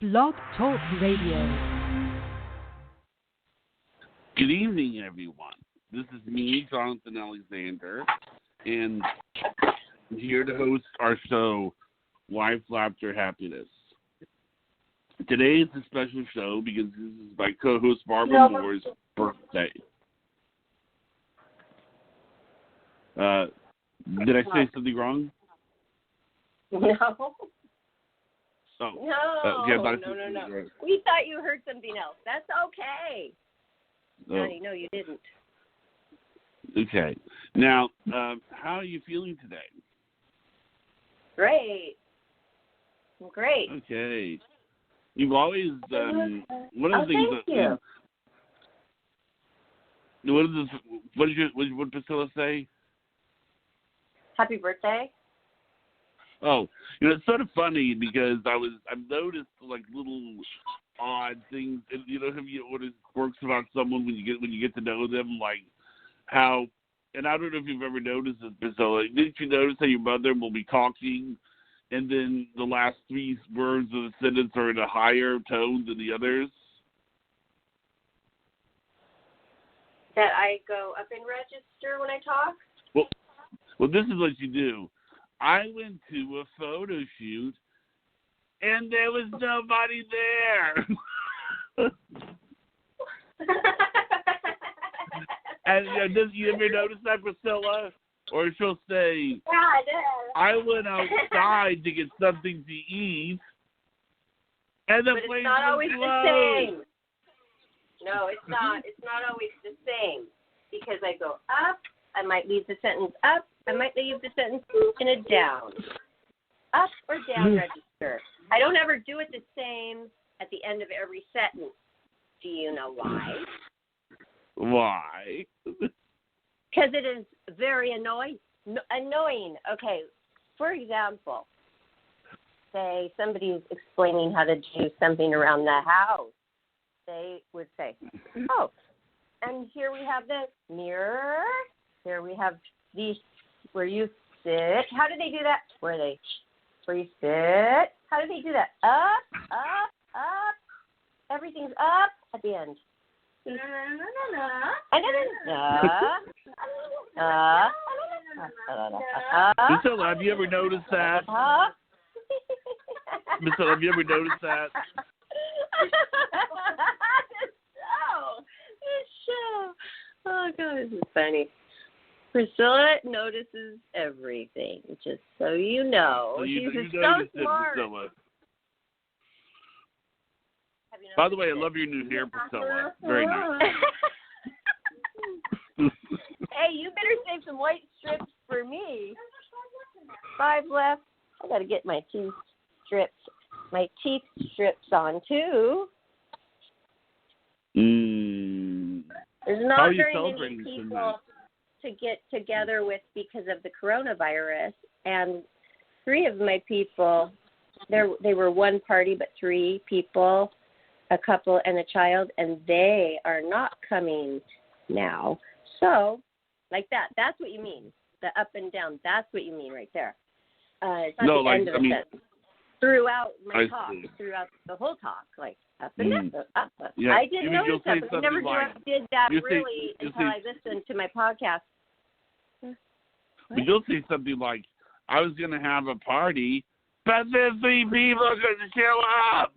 Blog Talk Radio. Good evening, everyone. This is me, Jonathan Alexander, and I'm here to host our show, Life, Laughter, Happiness. Today is a special show because this is my co-host Barbara Moore's birthday. Did I say something wrong? No. Oh. No, yeah, no. Right. We thought you heard something else. That's okay. Oh. Johnny, no, you didn't. Okay. Now, how are you feeling today? Great. Great. Okay. You've always one of the things thank you. What did Priscilla say? Happy birthday. Oh, it's sort of funny because I've noticed like little odd things, and have you noticed quirks about someone when you get to know them, like how, and I don't know if you've ever noticed this, Priscilla. Didn't you notice how your mother will be talking, and then the last three words of the sentence are in a higher tone than the others? That I go up and register when I talk? Well, this is what you do. I went to a photo shoot, and there was nobody there. And does you ever notice that, Priscilla? Or she'll say, I went outside to get something to eat, and the place not was always closed. The same. No, it's not. It's not always the same. Because I go up, I might leave the sentence up, I might leave the sentence in a down. Up or down register. I don't ever do it the same at the end of every sentence. Do you know why? Why? Because it is very annoying. Okay, for example, say somebody's explaining how to do something around the house. They would say, oh, and here we have the mirror. Here we have these where you sit. How do they do that? Where you sit. How do they do that? Up. Everything's up at the end. Priscilla, have you ever noticed that? Priscilla, have you ever noticed that? This show. Oh, God, this is funny. Priscilla notices everything, just so you know. She's so smart. Priscilla. By the way, I love your new hair, Priscilla. Very nice. Hey, you better save some white strips for me. 5 left. I got to get my teeth strips on, too. There's not very many people to get together with because of the coronavirus, and 3 of my people, they were one party, but 3 people, a couple and a child, and they are not coming now. So, like that's what you mean. The up and down, that's what you mean right there. It's not the end of the sentence. Throughout my talk, throughout the whole talk, like up and down, up. Yeah. I didn't notice that, but I never did that really until I listened to my podcast. But you'll see something like, I was going to have a party, but then 3 people are going to show up.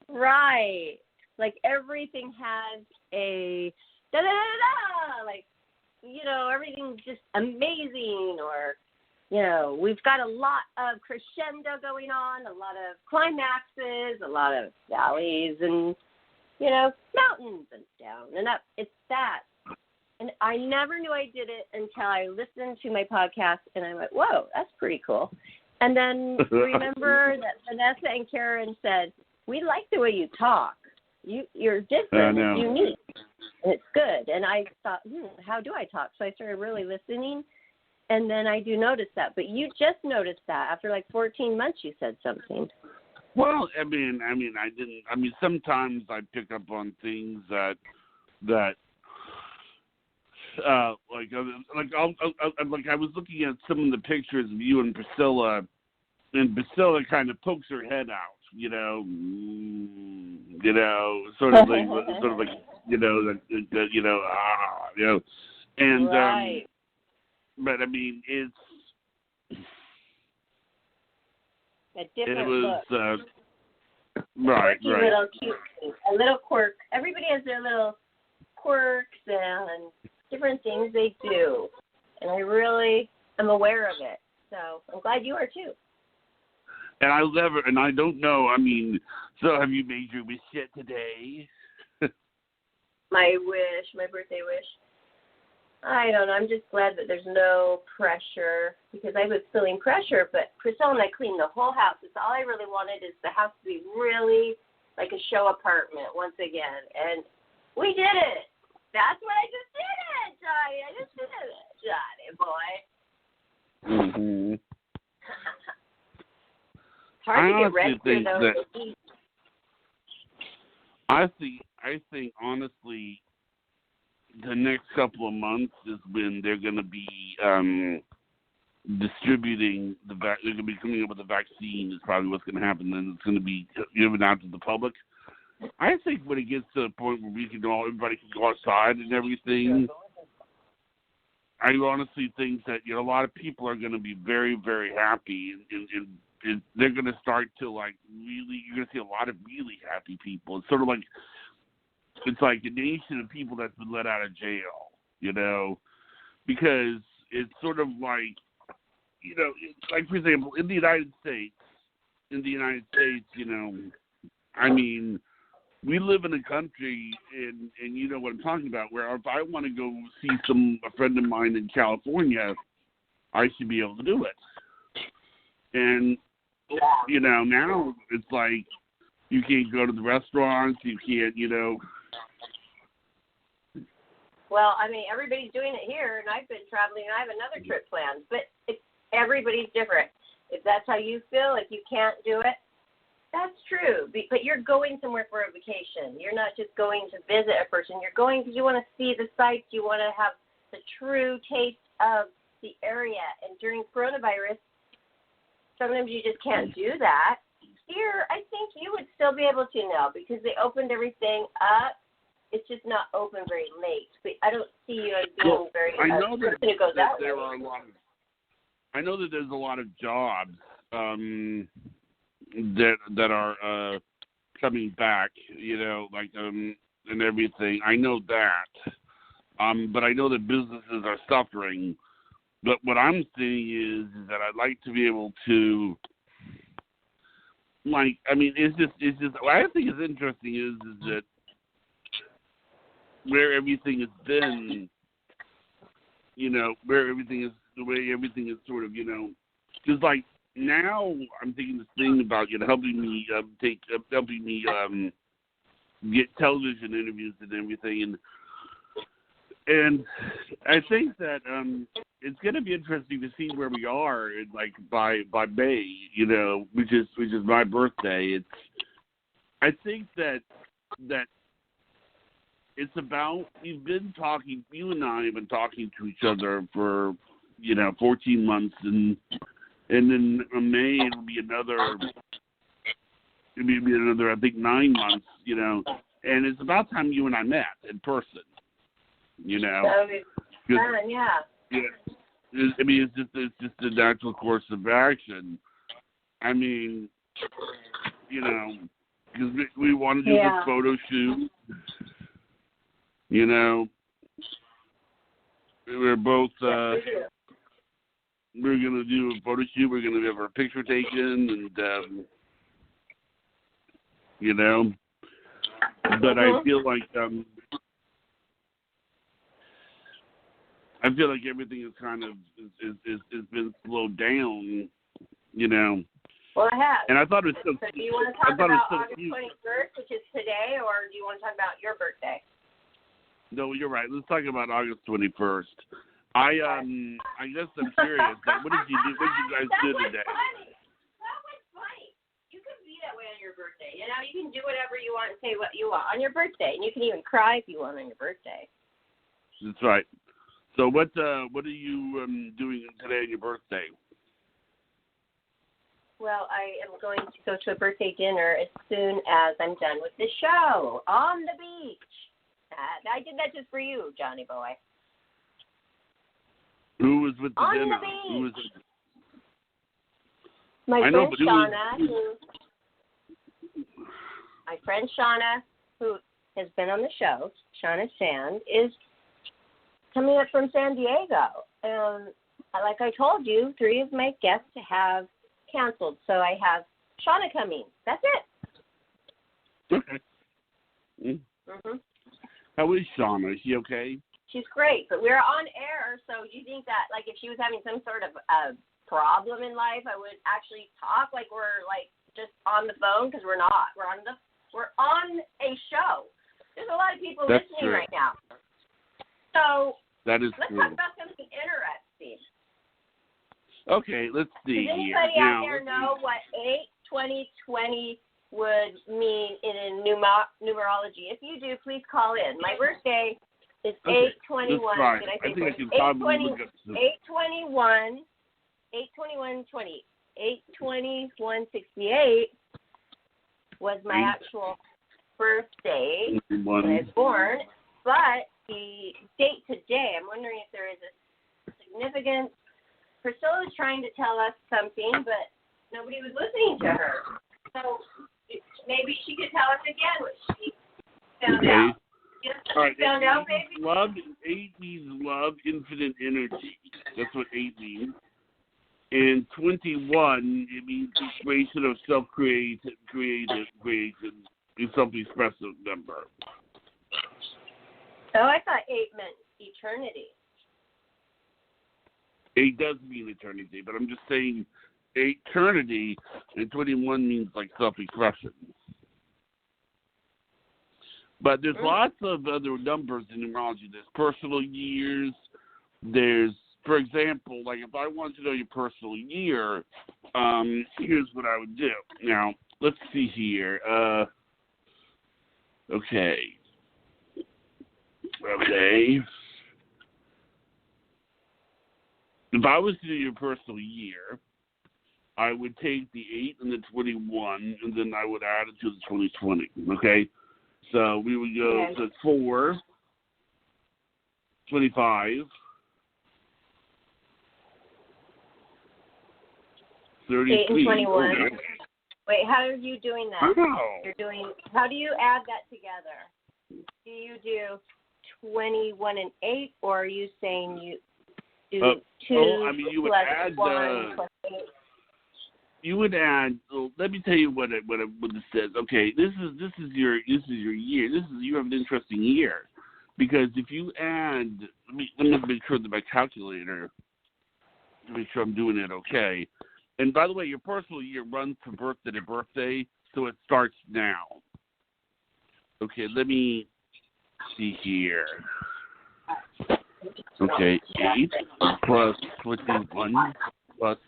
Right. Like everything has a da-da-da-da, like, everything's just amazing, or, we've got a lot of crescendo going on, a lot of climaxes, a lot of valleys, and, mountains and down and up. It's that. And I never knew I did it until I listened to my podcast, and I went, whoa, that's pretty cool. And then remember that Vanessa and Karen said, we like the way you talk. You're different. It's unique. And it's good. And I thought, how do I talk? So I started really listening, and then I do notice that. But you just noticed that after like 14 months you said something. Well, I mean, I didn't. I mean, sometimes I pick up on things that like I was looking at some of the pictures of you and Priscilla kind of pokes her head out sort of like, and right. but I mean, it's A different it was look. right, Quirky little cute thing. A little quirk. Everybody has their little quirks and different things they do. And I really am aware of it. So I'm glad you are too. And I don't know. I mean, so have you made your wish yet today? My wish, my birthday wish. I don't know. I'm just glad that there's no pressure because I was feeling pressure. But Priscilla and I cleaned the whole house. It's all I really wanted is the house to be really like a show apartment once again. And we did it. That's what I just did it, Johnny. I just did it, Johnny boy. Mm-hmm. It's hard to get ready for those. I think honestly, the next couple of months is when they're going to be distributing they're going to be coming up with a vaccine. Is probably what's going to happen. Then it's going to be given out to the public. I think when it gets to the point where everybody can go outside and everything, I honestly think that a lot of people are going to be very, very happy, and they're going to start to you're going to see a lot of really happy people. It's sort of like it's like a nation of people that's been let out of jail, because it's sort of like, like for example, in the United States, I mean, we live in a country, and you know what I'm talking about, where if I want to go see a friend of mine in California, I should be able to do it. And, now it's like you can't go to the restaurants, you can't, Well, I mean, everybody's doing it here, and I've been traveling, and I have another trip planned. But everybody's different. If that's how you feel, if you can't do it, that's true. But you're going somewhere for a vacation. You're not just going to visit a person. You're going because you want to see the sights. You want to have the true taste of the area. And during coronavirus, sometimes you just can't do that. Here, I think you would still be able to now because they opened everything up. It's just not open very late. But I don't see you as being very I know person who goes out late. I know that there's a lot of jobs that are coming back, and everything. I know that, but I know that businesses are suffering. But what I'm saying is that I'd like to be able to, it's just. What I think is interesting is that where everything has been, where everything is, the way everything is sort of, because now I'm thinking this thing about helping me get television interviews and everything, and I think that it's going to be interesting to see where we are in, by May, which is my birthday. I think that it's about, you and I have been talking to each other for 14 months, and then in May it'll be another I think 9 months, and it's about time you and I met in person, That would be fun, yeah. It's just a natural course of action. I mean, because we want to do this photo shoot. We're both we're going to do a photo shoot. We're going to have our picture taken, and but I feel like everything is kind of is been slowed down, Well, it has. And I thought it was so. So do you want to talk about August 21st, which is today, or do you want to talk about your birthday? No, you're right. Let's talk about August 21st. I guess I'm curious. What did you do? What did you guys do today? That was funny. You can be that way on your birthday. You can do whatever you want and say what you want on your birthday, and you can even cry if you want on your birthday. That's right. So what are you doing today on your birthday? Well, I am going to go to a birthday dinner as soon as I'm done with the show on the beach. I did that just for you, Johnny Boy. Who was with the On dinner? the beach. Who was it? My I know, friend but who was- Shauna, my friend Shauna, who has been on the show, Shauna Sand, is coming up from San Diego. And like I told you, 3 of my guests have canceled. So I have Shauna coming. That's it. Okay. Mm-hmm. How is Shauna? Is she okay? She's great, but we're on air, so you think that, like, if she was having some sort of problem in life, I would actually talk like we're, like, just on the phone? Because we're not. We're on a show. There's a lot of people That's listening true. right now. So That is let's true. talk about something interesting. Okay, let's see Does here. anybody Now, out there know what 8/20/20 would mean in numerology? If you do, please call in. My birthday is Okay, 8/21. that's fine. Did I I say think I can probably look up this. 8/21, 8/21/20, 8/21/68 was my actual birthday when I was born. But the date today, I'm wondering if there is a significance. Priscilla's trying to tell us something, but nobody was listening to her. So maybe she could tell us again what she found out. Yes, All right. found out, baby? Love, 8 means love, infinite energy. That's what 8 means. And 21, it means the creation of self-created creation, is self-expressive number. Oh, I thought 8 meant eternity. 8 does mean eternity, but I'm just saying eternity, and 21 means like self-expression. But there's lots of other numbers in numerology. There's personal years. There's, for example, like if I wanted to know your personal year, here's what I would do. Now, let's see here. Okay. If I was to do your personal year, I would take the 8 and the 21, and then I would add it to the 2020. Okay? So we would go to 4, 25, 33. 8 and 21. Okay. Wait, how are you doing that? How do you add that together? Do you do 21 and 8, or are you saying you do 2 you would plus add 1 plus 8? You would add. Let me tell you what it says. Okay, this is your year. You have an interesting year, because if you add, let me make sure that my calculator, to make sure I'm doing it okay. And by the way, your personal year runs from birthday to birthday, so it starts now. Okay, let me see here. Okay, 8 plus 21 plus.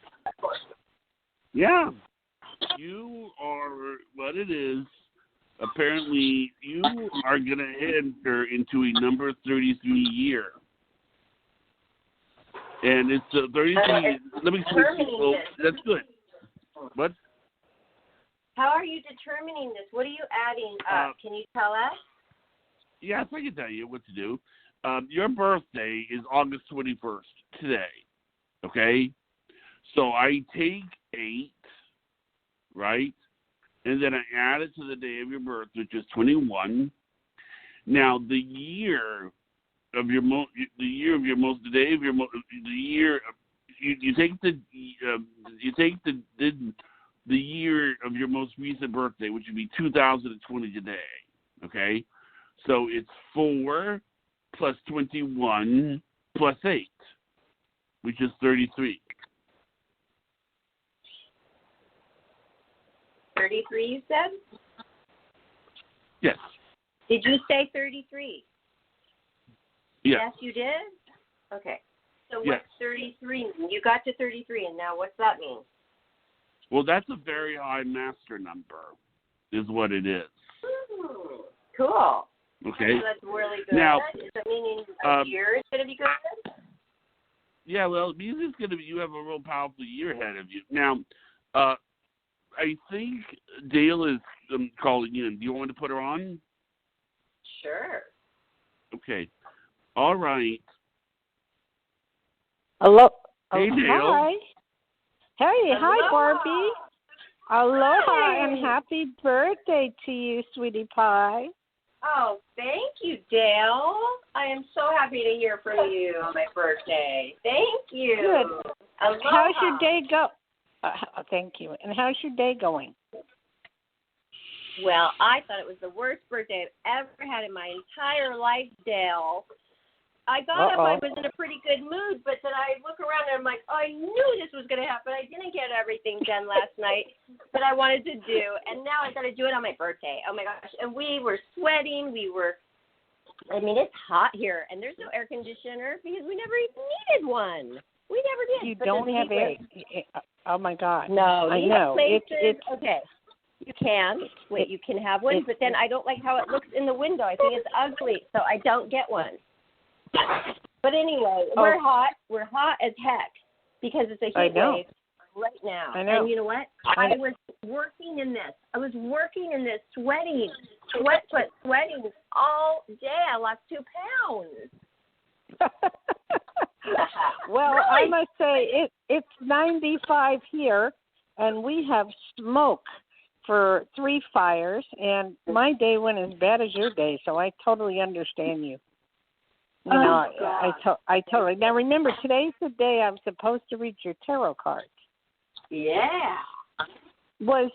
Yeah, you are what it is. Apparently, you are going to enter into a number 33 year. And it's 33. Let me see. Oh, that's good. What? How are you determining this? What are you adding up? Can you tell us? Yes, I can tell you what to do. Your birthday is August 21st, today. Okay? So I take 8, right? And then I add it to the day of your birth, which is 21. Now, the year of your you take the year of your most recent birthday, which would be 2020 today. Okay? So it's 4 plus 21 plus 8, which is 33. 33, you said? Yes. Did you say 33? Yes. Yes, you did? Okay. So Yes. what's 33 mean? You got to 33, and now what's that mean? Well, that's a very high master number, is what it is. Cool. Okay. So that's really good. Now, Is that meaning a year is going to be good? Yeah, well, it means you have a real powerful year ahead of you. Now, I think Dale is calling in. Do you want me to put her on? Sure. Okay. All right. Hello. Hey, Dale. Hi. Hey, Aloha. hi, Barbie. Aloha Hi. and happy birthday to you, sweetie pie. Oh, thank you, Dale. I am so happy to hear from you on my birthday. Thank you. Good. Aloha. How's your day go? Thank you. And how's your day going? Well, I thought it was the worst birthday I've ever had in my entire life, Dale. I got up, I was in a pretty good mood, but then I look around and I'm like, oh, I knew this was going to happen. I didn't get everything done last night that I wanted to do, and now I got to do it on my birthday. Oh, my gosh. And we were sweating. It's hot here, and there's no air conditioner because we never even needed one. We never did. You but don't have air. Oh, my God. No, I know. It's okay. You can. Wait, you can have one, but then I don't like how it looks in the window. I think it's ugly, so I don't get one. But anyway, we're hot. We're hot as heck because it's a heat wave right now. I know. And you know what? I was working in this. Sweating all day. I lost 2 pounds. Well, Really? I must say it's 95 here, and we have smoke for 3 fires, and my day went as bad as your day, so I totally understand you. You know, I totally. Now remember, today's the day I'm supposed to read your tarot cards. Yeah. Was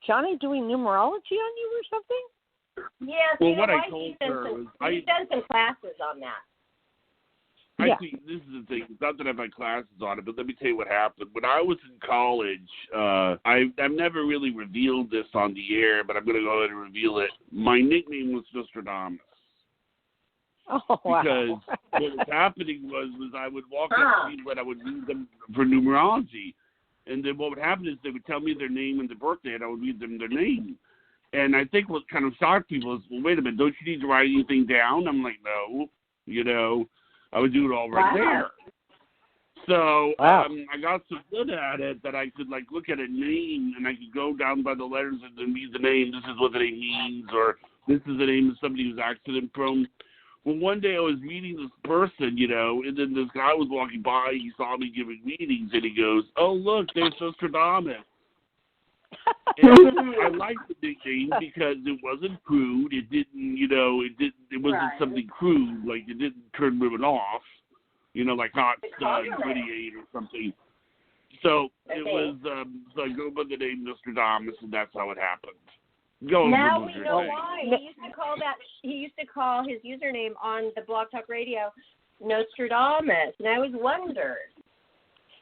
Johnny doing numerology on you or something? Yeah. Well, you know what I what? told He's her done was he's done some classes on that. Yeah. I think this is the thing. It's not that I have my classes on it, but let me tell you what happened. When I was in college, I've never really revealed this on the air, but I'm going to go ahead and reveal it. My nickname was Nostradamus. Oh, wow. Because what was happening was I would walk up to people and I would read them for numerology. And then what would happen is they would tell me their name and their birthday, and I would read them their name. And I think what kind of shocked people is, well, wait a minute, don't you need to write anything down? I'm like, no. You know, I would do it all right there. So I got so good at it that I could, like, look at a name and I could go down by the letters and then read the name. This is what the name means, or this is the name of somebody who's accident prone. Well, one day I was meeting this person, you know, and then this guy was walking by. He saw me giving meetings, and he goes, "Oh, look, there's Nostradamus." And I liked the nickname because it wasn't crude. It didn't, you know, it wasn't something crude. Like, it didn't turn women off, you know, like Hot Stud 28 or something. So it was, so I go by the name Nostradamus, and that's how it happened. Now we know why. He used to call his username on the Blog Talk Radio Nostradamus, and I always wondered.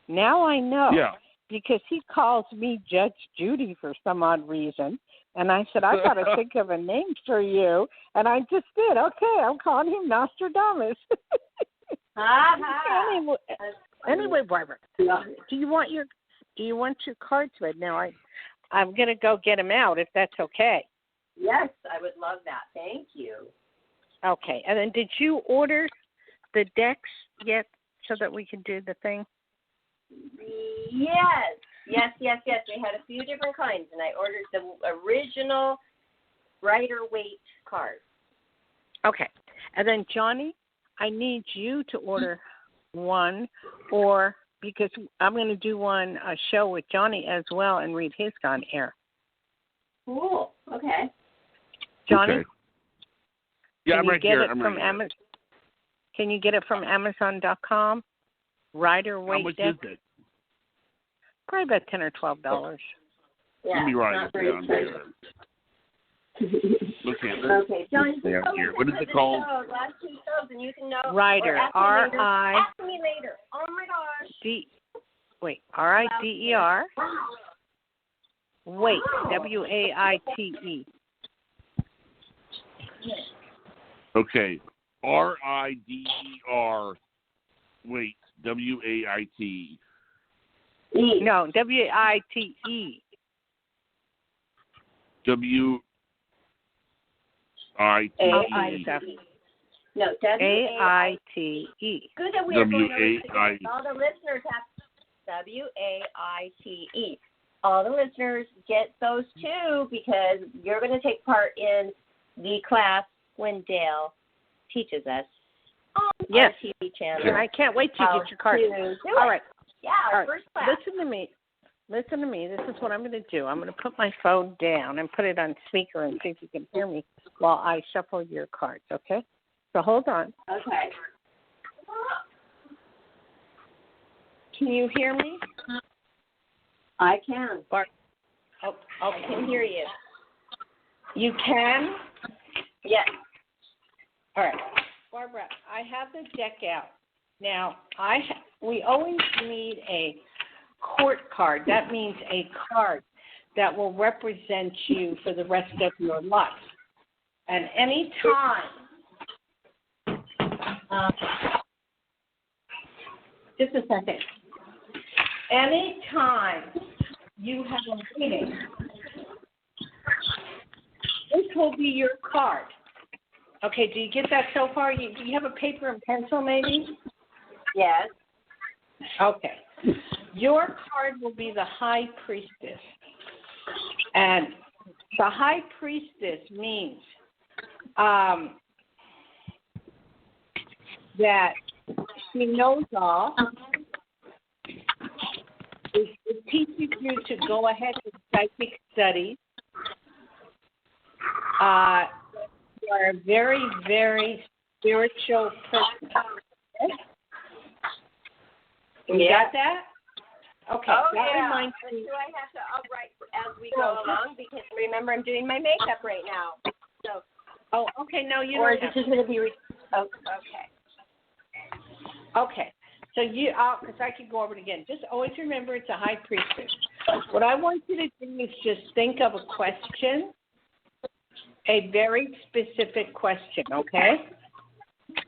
Now I know. Yeah. Because he calls me Judge Judy for some odd reason. And I said, I got to think of a name for you. And I just did. Okay, I'm calling him Nostradamus. Anyway, Barbara, do you want your cards read? Now I'm going to go get them out if that's okay. Yes, I would love that. Thank you. Okay. And then did you order the decks yet so that we can do the thing? Yes. We had a few different kinds, and I ordered the original Rider-Waite cards. Okay. And then, Johnny, I need you to order one, or because I'm going to do a show with Johnny as well and read his on air. Cool. Okay. Johnny? Okay. Yeah, I'm right here. Can you get it from Amazon.com? Rider-Waite. How much is it? Probably about $10 or $12. Yeah, let me write it down here. Okay, Johnny, here. What is it called? Last 2 shows, and you can know. Rider. R-I. Ask me later. Oh my gosh. R-I-D-E-R. Wait. W-A-I-T-E. Okay. R-I-D-E-R. Wait. W-A-I-T. No, W-A-I-T-E. W-I-T-E. No, A-I-T-E. Good that we are going over W-A-I. all the listeners have W-A-I-T-E. all the listeners get those too, because you're going to take part in the class when Dale teaches us on Yes. our TV channel. And I can't wait to how get your card. to do All it. right. Yeah, All our right. first class. Listen to me. Listen to me. This is what I'm going to do. I'm going to put my phone down and put it on speaker and see if you can hear me while I shuffle your cards, okay? So hold on. Okay. Can you hear me? I can. Oh, I okay. can hear you. You can? Yes. All right. Barbara, I have the deck out. Now, we always need a court card. That means a card that will represent you for the rest of your life. And any time, just a second. Any time you have a reading, this will be your card. Okay, do you get that so far? Do you have a paper and pencil maybe? Yes. Okay. Your card will be the High Priestess. And the High Priestess means that she knows all. It teaches you to go ahead with psychic studies. You are a very, very spiritual person. You got that? Okay. Oh, that yeah. reminds But me. do I have to upright as we go along? Because remember, I'm doing my makeup right now. So. Oh, okay. No, you Or don't is it have just going to be? Oh, okay. Okay. So because I could go over it again. Just always remember it's a High Priestess. What I want you to do is just think of a question, a very specific question, okay?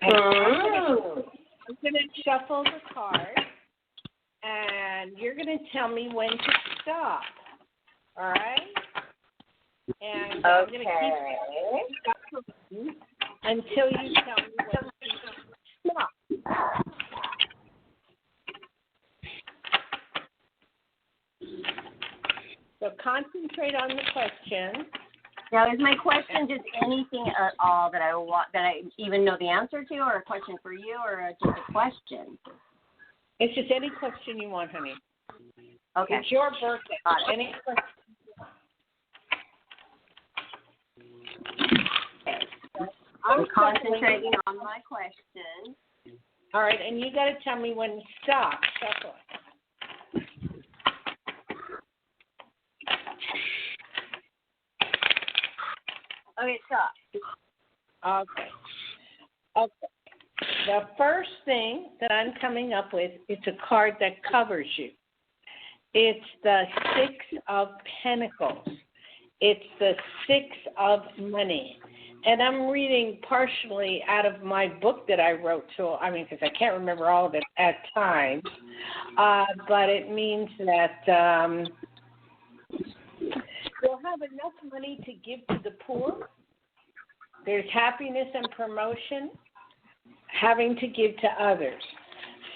And I'm going to shuffle the card, and you're going to tell me when to stop, all right? And I'm going to keep until you tell me when to stop. So concentrate on the question. Now, is my question just anything at all that I even know the answer to, or a question for you, or just a question? It's just any question you want, honey. Okay. It's your birthday. Any question. I'm concentrating on my question. All right, and you got to tell me when to stop. Shuffle. Okay, stop. Okay. The first thing that I'm coming up with is a card that covers you. It's the Six of Pentacles. It's the Six of Money. And I'm reading partially out of my book that I wrote, because I can't remember all of it at times. But it means that you'll have enough money to give to the poor. There's happiness and promotion, having to give to others.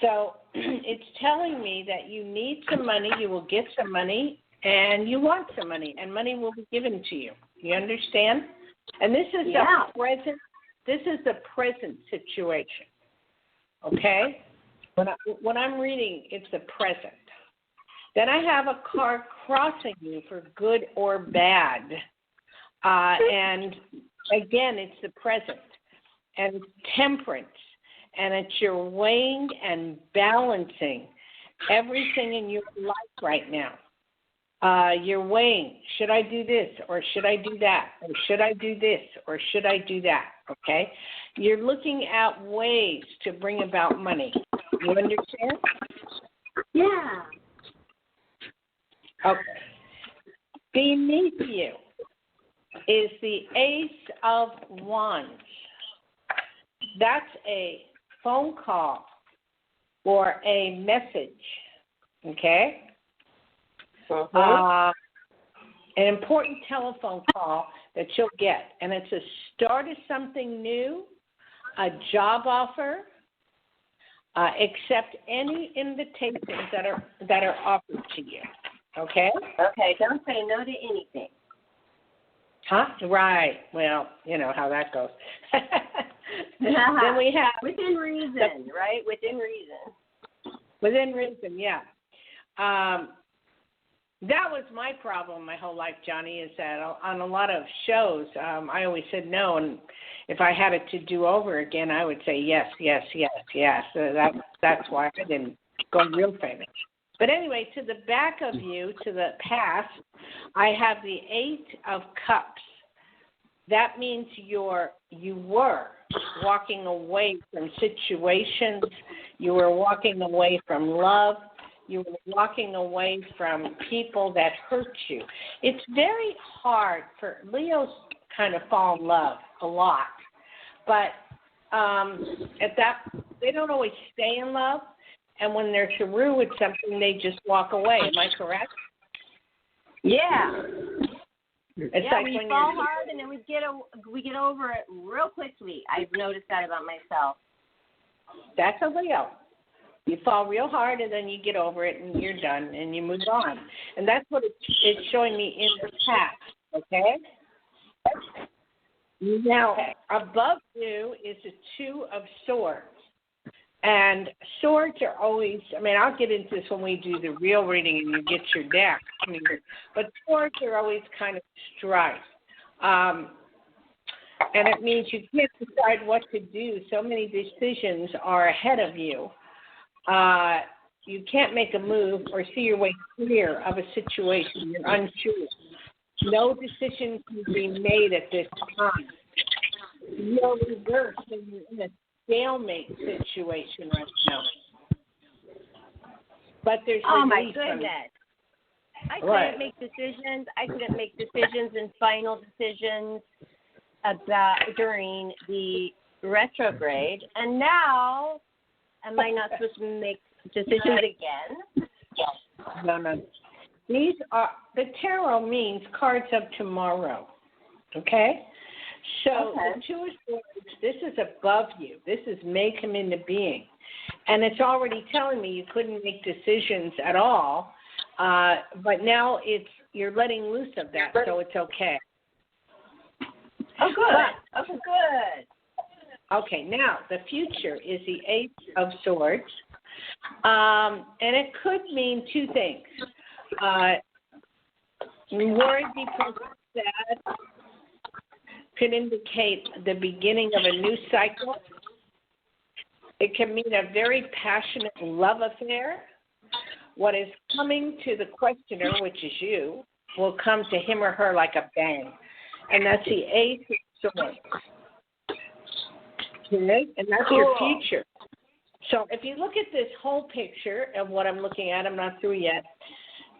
So it's telling me that you need some money, you will get some money, and you want some money, and money will be given to you. You understand? And this is the present. This is the present situation. Okay? When I'm reading, it's the present. Then I have a card crossing you for good or bad. And again, it's the present. And temperance. And it's your weighing and balancing everything in your life right now. You're weighing, should I do this or should I do that? Or should I do this or should I do that? Okay? You're looking at ways to bring about money. You understand? Yeah. Okay. Beneath you is the Ace of Wands. That's a phone call or a message. Okay? An important telephone call that you'll get, and it's a start of something new, a job offer. Accept any invitations that are offered to you. Okay? Okay, don't say no to anything. Huh? Right. Well, you know how that goes. Then we have within reason, right? Within reason. Within reason, yeah. That was my problem my whole life, Johnny, is that on a lot of shows, I always said no, and if I had it to do over again, I would say yes, yes, yes, yes. So that's why I didn't go real famous. But anyway, to the back of you, to the past, I have the 8 of Cups. That means you were walking away from situations. You were walking away from love. You were walking away from people that hurt you. It's very hard for Leos kind of fall in love a lot, but they don't always stay in love. And when they're through with something, they just walk away. Am I correct? Yeah. It's like we when fall hard and then we get over it real quickly. I've noticed that about myself. That's a Leo. You fall real hard and then you get over it and you're done and you move on. And that's what it's showing me in the past, okay? Now, above you is the 2 of Swords. And swords are always, I'll get into this when we do the real reading and you get your deck. But swords are always kind of strife. And it means you can't decide what to do. So many decisions are ahead of you. You can't make a move or see your way clear of a situation. You're unsure. No decision can be made at this time. You're reversed and you're in a stalemate situation right now. But there's my goodness. I couldn't make decisions. I couldn't make decisions and final decisions during the retrograde. And now, am I not supposed to make decisions again? No. These are, the tarot means cards of tomorrow. Okay? So the 2 of Swords, this is above you. This is may come into being. And it's already telling me you couldn't make decisions at all. But now you're letting loose of that, so it's okay. Oh, good. Good. Okay, now the future is the 8 of Swords. And it could mean 2 things. Worried, depressed, sad could indicate the beginning of a new cycle. It can mean a very passionate love affair. What is coming to the questioner, which is you, will come to him or her like a bang. And that's the 8 of Swords. Okay? And that's your future. So if you look at this whole picture of what I'm looking at, I'm not through yet.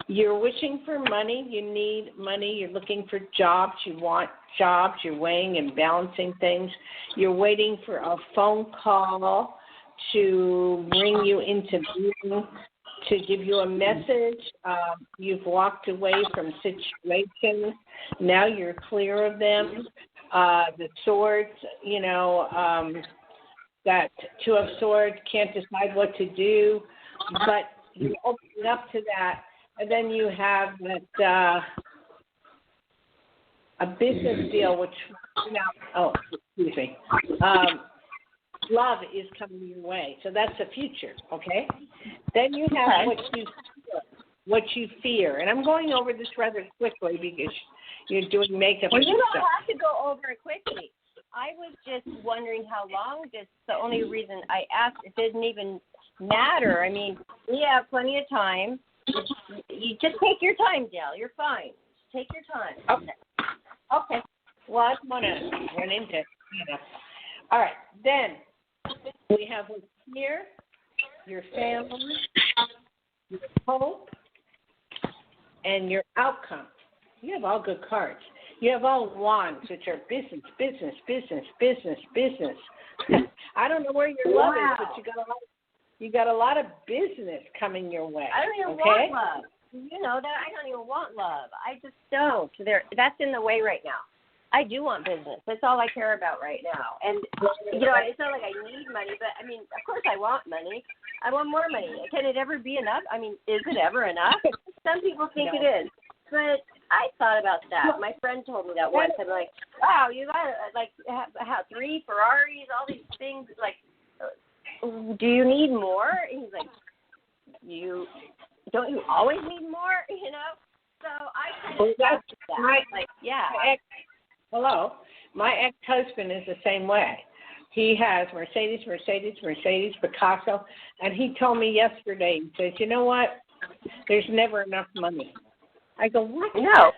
You're wishing for money. You need money. You're looking for jobs. You want jobs. You're weighing and balancing things. You're waiting for a phone call to bring you into being, to give you a message. You've walked away from situations. Now you're clear of them. The swords, that 2 of Swords can't decide what to do, but you open up to that. And then you have that a business deal, which love is coming your way. So that's the future, okay? Then you have what you fear. And I'm going over this rather quickly because you're doing makeup. Well, you don't have to go over it quickly. I was just wondering how long. Just the only reason I asked, it didn't even matter. We have plenty of time. You just take your time, Dale. You're fine. Just take your time. Okay. Well, I want to run into All right. Then we have what's here, your family, your hope, and your outcome. You have all good cards. You have all wands, which are business. I don't know where your love is, but you got a lot of business coming your way. I don't even want love. You know that I don't even want love. I just don't. That's in the way right now. I do want business. That's all I care about right now. And, it's not like I need money, but, I mean, of course I want money. I want more money. Can it ever be enough? I mean, is it ever enough? Some people think it is. But I thought about that. My friend told me that once. I'm like, wow, you got have 3 Ferraris, all these things. Like, do you need more? And he's like, don't you always need more? So I kind of that. My ex-husband is the same way. He has Mercedes, Picasso, and he told me yesterday, he says, you know what? There's never enough money. I go, what? No.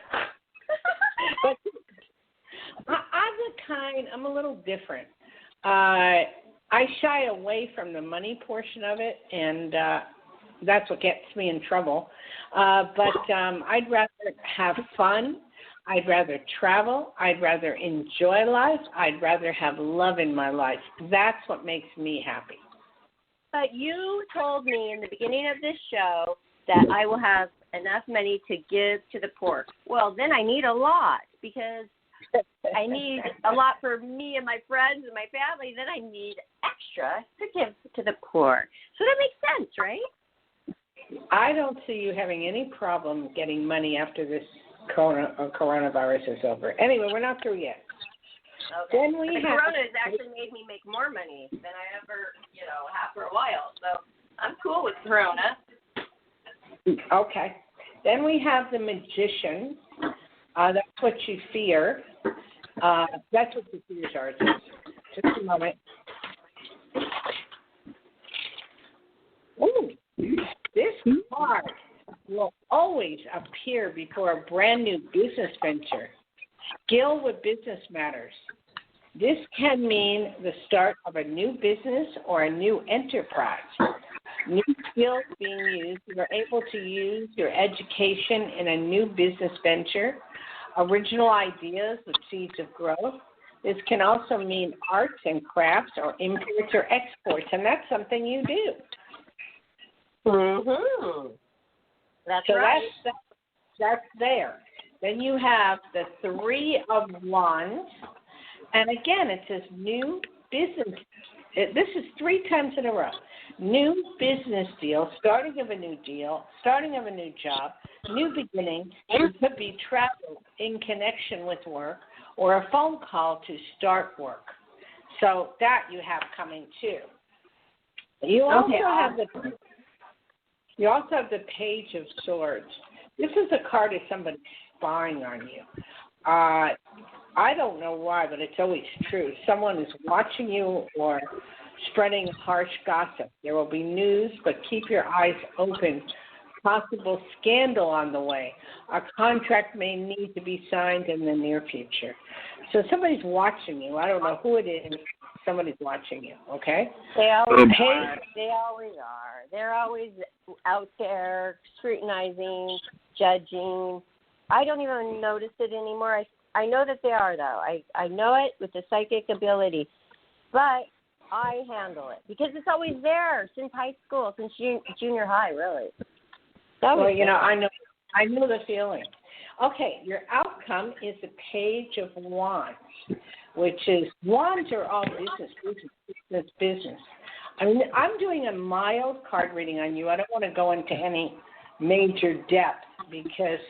But I'm a little different. I shy away from the money portion of it, and that's what gets me in trouble. But I'd rather have fun. I'd rather travel. I'd rather enjoy life. I'd rather have love in my life. That's what makes me happy. But you told me in the beginning of this show that I will have enough money to give to the poor. Well, then I need a lot because I need a lot for me and my friends and my family. Then I need extra to give to the poor. So that makes sense, right? I don't see you having any problem getting money after this coronavirus is over. Anyway, we're not through yet. Okay. Then Corona has actually made me make more money than I ever, have for a while. So I'm cool with Corona. Okay. Then we have the magician. That's what you fear. That's what your fears are. Just a moment. Ooh, this card will always appear before a brand new business venture. Skill with business matters. This can mean the start of a new business or a new enterprise. New skills being used, you're able to use your education in a new business venture, original ideas with seeds of growth. This can also mean arts and crafts or imports or exports, and that's something you do. Mm-hmm. That's right. That's there. Then you have the 3 of Wands, and again, it says new business. This is 3 times in a row. New business deal, starting of a new deal, starting of a new job, new beginning. It could be travel in connection with work or a phone call to start work. So that you have coming too. You also have the Page of Swords. This is a card of somebody spying on you. I don't know why, but it's always true. Someone is watching you or spreading harsh gossip. There will be news, but keep your eyes open. Possible scandal on the way. A contract may need to be signed in the near future. So somebody's watching you. I don't know who it is. Somebody's watching you, okay? They always are. They always are. They're always out there scrutinizing, judging. I don't even notice it anymore. I know that they are, though. I know it with the psychic ability. But I handle it because it's always there since high school, since junior high, really. Well, I know the feeling. Okay, your outcome is the Page of Wands, which is wands are all business. I mean, I'm doing a mild card reading on you. I don't want to go into any major depth because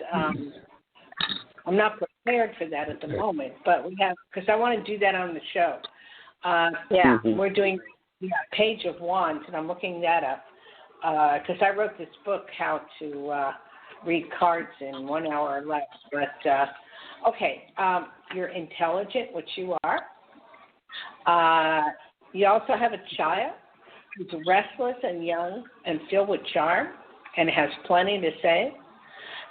I'm not prepared for that at the moment. But because I want to do that on the show. We're doing Page of Wands, and I'm looking that up because I wrote this book, How to Read Cards in 1 hour or less. But, you're intelligent, which you are. You also have a child who's restless and young and filled with charm and has plenty to say.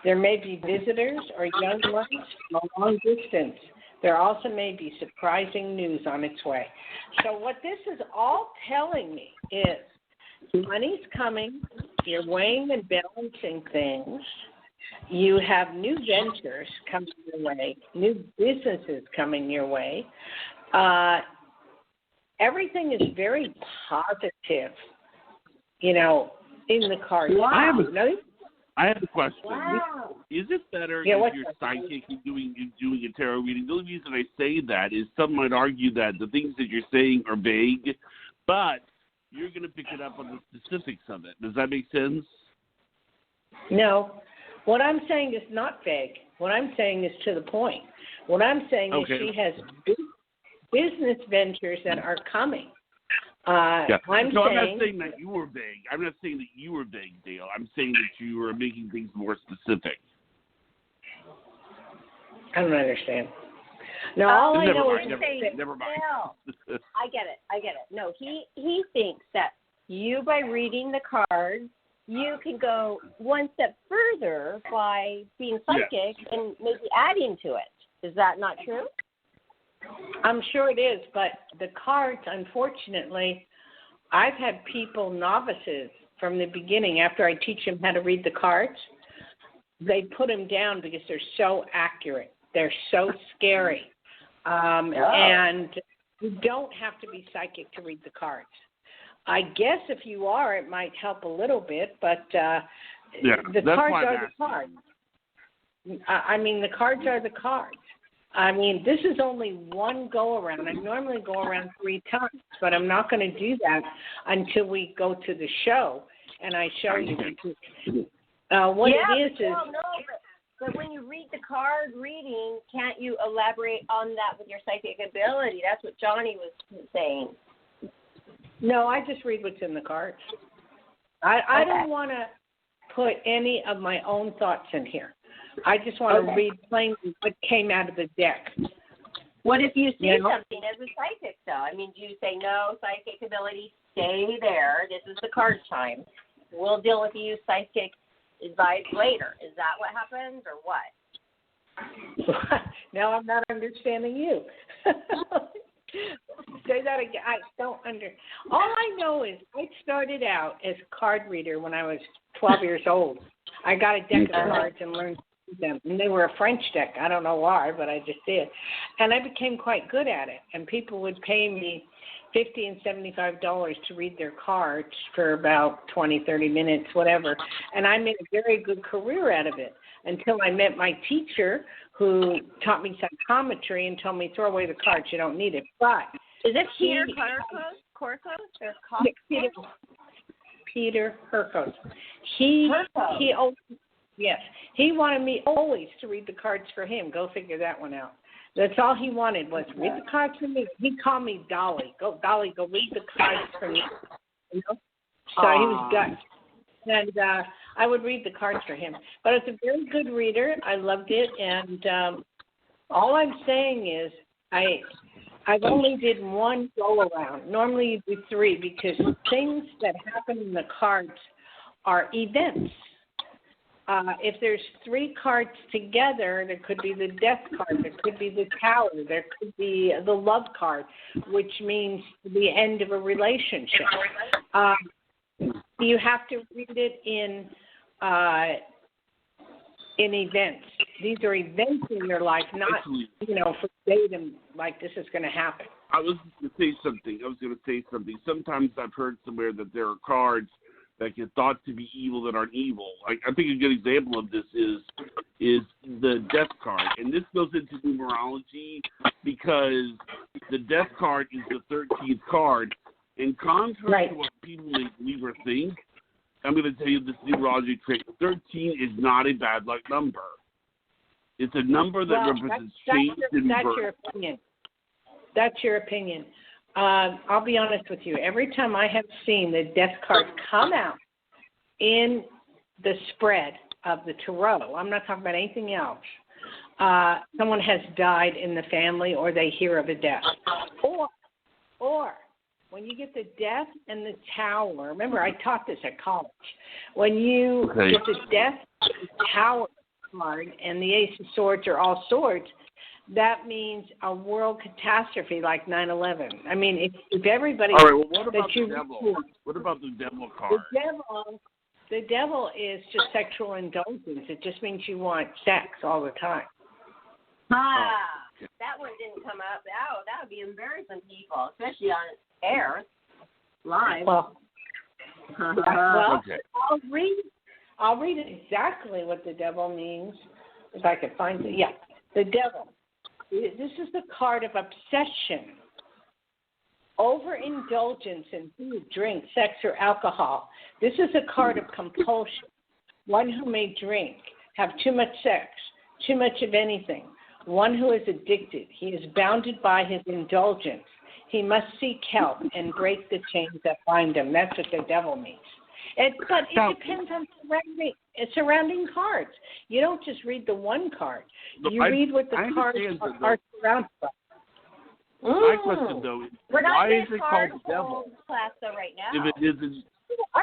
There may be visitors or young ones from a long distance. There also may be surprising news on its way. So what this is all telling me is money's coming, you're weighing and balancing things, you have new ventures coming your way, new businesses coming your way. Everything is very positive, in the card. Well, I have a question. Wow. Is it better Yeah, if what's you're that? psychic and doing a tarot reading? The only reason I say that is some might argue that the things that you're saying are vague, but you're going to pick it up on the specifics of it. Does that make sense? No. What I'm saying is not vague. What I'm saying is to the point. What I'm saying is she has business ventures that are coming. I'm not saying that you were vague. I'm not saying that you were vague, Dale. I'm saying that you were making things more specific. I don't understand. No, all I know is never mind. No, I get it. No, he thinks that you, by reading the cards, you can go one step further by being psychic and maybe adding to it. Is that not true? I'm sure it is, but the cards, unfortunately, I've had people, novices, from the beginning, after I teach them how to read the cards, they put them down because they're so accurate. They're so scary. And you don't have to be psychic to read the cards. I guess if you are, it might help a little bit, but the cards are the cards. I mean, the cards are the cards. I mean, this is only one go-around. I normally go around 3 times, but I'm not going to do that until we go to the show and I show you. What it is no, but when you read the card reading, can't you elaborate on that with your psychic ability? That's what Johnny was saying. No, I just read what's in the cards. I don't want to put any of my own thoughts in here. I just want to read plainly what came out of the deck. What if you see something as a psychic, though? I mean, do you say, no, psychic ability, stay there. This is the card time. We'll deal with you, psychic advice, later. Is that what happens or what? Now I'm not understanding you. Say that again. I don't All I know is I started out as a card reader when I was 12 years old. I got a deck of cards and learned them. And they were a French deck. I don't know why, but I just did. And I became quite good at it. And people would pay me $50 and $75 to read their cards for about 20, 30 minutes, whatever. And I made a very good career out of it until I met my teacher who taught me psychometry and told me, throw away the cards, you don't need it. But is it Peter Corcos or Corcos? Peter Hurkos. He wanted me always to read the cards for him. Go figure that one out. That's all he wanted was read the cards for me. He called me Dolly. Go read the cards for me. You know? So he was gut. And I would read the cards for him. But it's a very good reader. I loved it. And all I'm saying is I've only did one go-around. Normally you do 3 because things that happen in the cards are events. If there's 3 cards together, there could be the death card, there could be the tower, there could be the love card, which means the end of a relationship. You have to read it in events. These are events in your life, not, for dating, like this is going to happen. I was going to say something. Sometimes I've heard somewhere that there are cards that get thought to be evil that aren't evil. I think a good example of this is the death card. And this goes into numerology because the death card is the 13th card. And contrary to what people may believe or think, I'm going to tell you this numerology trick. 13 is not a bad luck number. It's a number that represents change and birth. That's your opinion. That's your opinion. I'll be honest with you. Every time I have seen the death card come out in the spread of the tarot, I'm not talking about anything else, someone has died in the family or they hear of a death. Or when you get the death and the tower, remember I taught this at college, when you get the death, the tower card, and the Ace of Swords or all swords, that means a world catastrophe like 9/11. I mean, if everybody... All right, well, what about the devil? What about the devil card? The devil is just sexual indulgence. It just means you want sex all the time. That one didn't come up. Oh, that would be embarrassing people, especially on air, live. Well, I'll I'll read exactly what the devil means, if I could find it. Yeah, the devil. This is the card of obsession, overindulgence in food, drink, sex, or alcohol. This is a card of compulsion, one who may drink, have too much sex, too much of anything, one who is addicted. He is bounded by his indulgence. He must seek help and break the chains that bind him. That's what the devil means. But it depends on surrounding cards. You don't just read the one card. You read what the cards are surrounded by. My question, though, is why is it called the devil? Class, though, right now. If it isn't,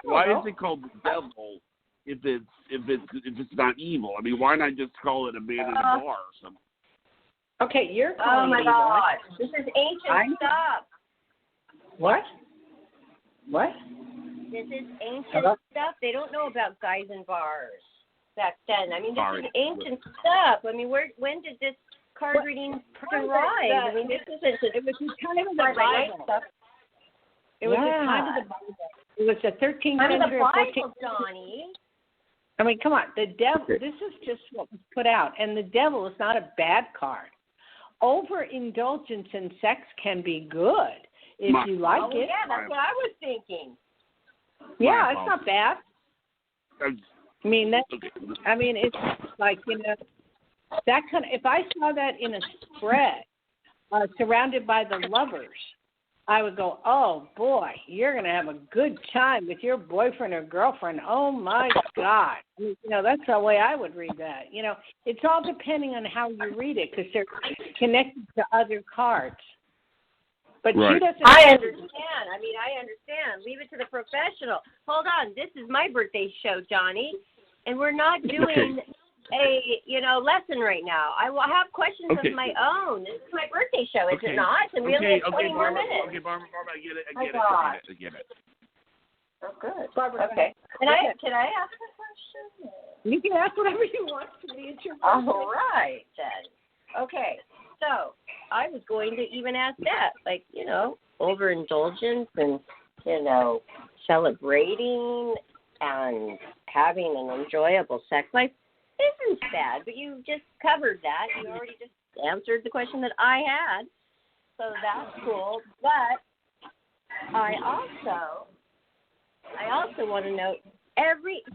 why is it called the devil if it's not evil? I mean, why not just call it a man in a bar or something? Okay, you're Oh calling my me God! This is ancient stuff. What? What? This is ancient stuff. They don't know about guys in bars back then. I mean, this is ancient stuff. I mean, when did this card reading arise? I mean, this isn't. It was the time of the Bible. It was the time of the Bible. It was the 13th century or 14th. Johnny. I mean, come on. The devil. This is just what was put out, and the devil is not a bad card. Overindulgence in sex can be good if you like it. Yeah, that's what I was thinking. Yeah, it's not bad. I mean, it's like, that kind of. If I saw that in a spread, surrounded by the lovers, I would go, oh boy, you're gonna have a good time with your boyfriend or girlfriend. Oh my God, I mean, that's the way I would read that. It's all depending on how you read it because they're connected to other cards. But she doesn't. I understand. I understand. Leave it to the professional. Hold on. This is my birthday show, Johnny, and we're not doing a lesson right now. I will have questions of my own. This is my birthday show, is it not? And we only have 20 more minutes. Okay, Barbara, I get it. I get it. Oh, good. Barbara, okay. Can I ask a question? You can ask whatever you want to me. It's your birthday. All right, then. Okay. So I was going to even ask that, like, overindulgence and, celebrating and having an enjoyable sex life isn't bad, but you just covered that. You already just answered the question that I had, so that's cool. But I also want to know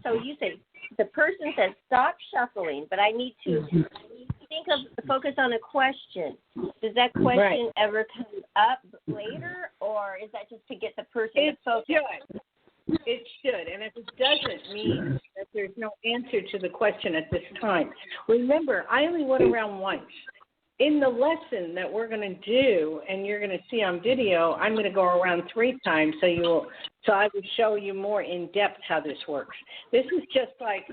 so you say the person says stop shuffling, but I need to focus on a question. Does that question ever come up later, or is that just to get the person to focus? It should, and if it doesn't mean that there's no answer to the question at this time. Remember, I only went around once. In the lesson that we're going to do, and you're going to see on video, I'm going to go around 3 times, so I will show you more in depth how this works. This is just like,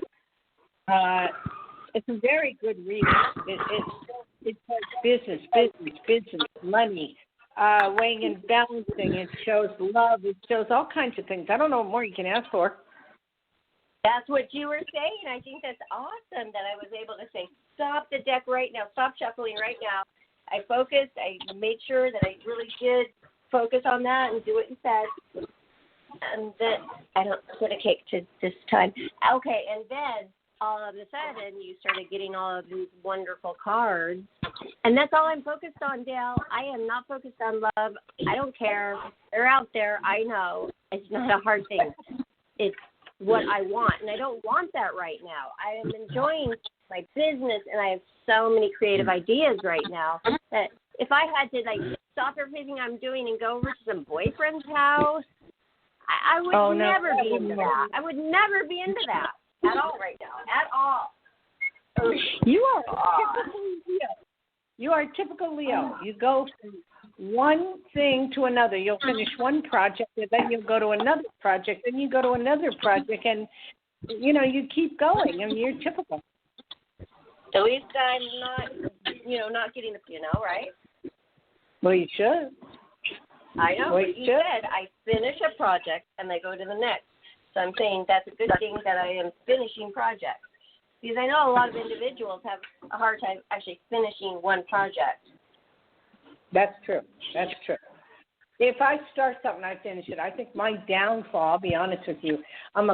it's a very good reading. It says business, money, weighing and balancing. It shows love. It shows all kinds of things. I don't know what more you can ask for. That's what you were saying. I think that's awesome that I was able to say, stop the deck right now. Stop shuffling right now. I focused. I made sure that I really did focus on that and do what you said. And then I don't put a cake to this time. Okay, and then all of a sudden you started getting all of these wonderful cards. And that's all I'm focused on, Dale. I am not focused on love. I don't care. They're out there. I know. It's not a hard thing. It's what I want. And I don't want that right now. I am enjoying my business, and I have so many creative ideas right now that if I had to, stop everything I'm doing and go over to some boyfriend's house, I would never be into that. I would never be into that at all right now. At all. You are typical Leo. You are typical Leo. You go from one thing to another. You'll finish one project, and then you'll go to another project, then you go to another project, and, you keep going. I mean, you're typical. At least I'm not, not getting the, right? Well, you should. I know, well, but you said I finish a project and I go to the next. So I'm saying that's a good thing that I am finishing projects. Because I know a lot of individuals have a hard time actually finishing one project. That's true. That's true. If I start something, I finish it. I think my downfall, I'll be honest with you, I'm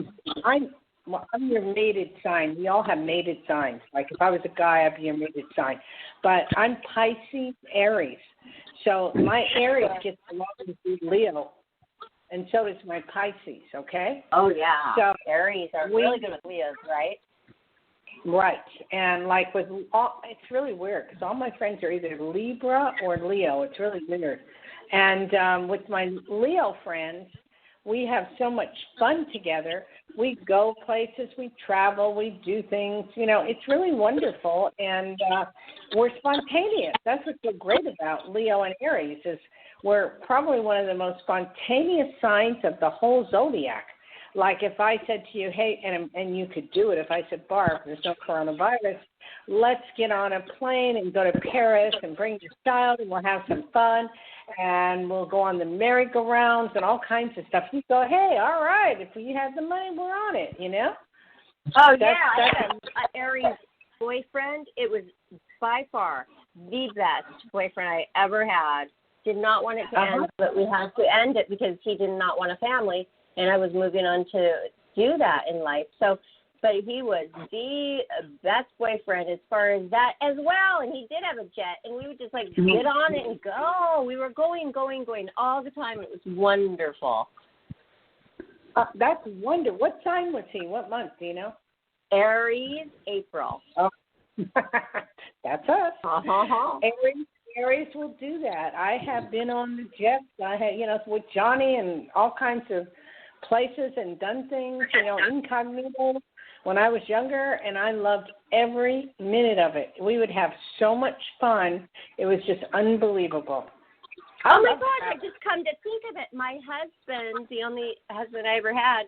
Well, I'm your mated sign. We all have mated signs. Like if I was a guy, I'd be your mated sign. But I'm Pisces, Aries. So my Aries gets along with Leo, and so does my Pisces, okay? Oh, yeah. So Aries are really good with Leos, right? Right. And like with all, it's really weird because all my friends are either Libra or Leo. It's really weird. And with my Leo friends, we have so much fun together. We go places, we travel, we do things. You know, it's really wonderful, and we're spontaneous. That's what's so great about Leo and Aries is we're probably one of the most spontaneous signs of the whole zodiac. Like if I said to you, hey, and you could do it, if I said, Barb, there's no coronavirus, let's get on a plane and go to Paris and bring your child and we'll have some fun and we'll go on the merry-go-rounds and all kinds of stuff. You go, hey, all right, if we have the money, we're on it, you know? Oh, yeah. I had an Aries boyfriend. It was by far the best boyfriend I ever had. Did not want it to end, but we had to end it because he did not want a family. And I was moving on to do that in life. So, but he was the best boyfriend as far as that as well. And he did have a jet, and we would just like get on it and go. We were going all the time. It was wonderful. That's wonderful. What sign was he? What month? Do you know? Aries, April. Oh, that's us. Uh-huh. Aries will do that. I have been on the jets. I had, you know, with Johnny and all kinds of places and done things, you know, incognito when I was younger, and I loved every minute of it. We would have so much fun. It was just unbelievable. Oh, my God, I just come to think of it. My husband, the only husband I ever had,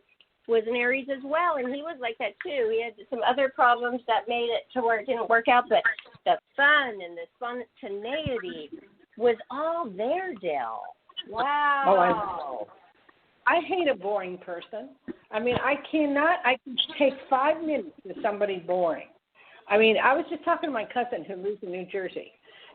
was an Aries as well, and he was like that too. He had some other problems that made it to where it didn't work out, but the fun and the spontaneity was all there, Dale. Wow. I hate a boring person. I mean, I can take 5 minutes with somebody boring. I mean, I was just talking to my cousin who lives in New Jersey,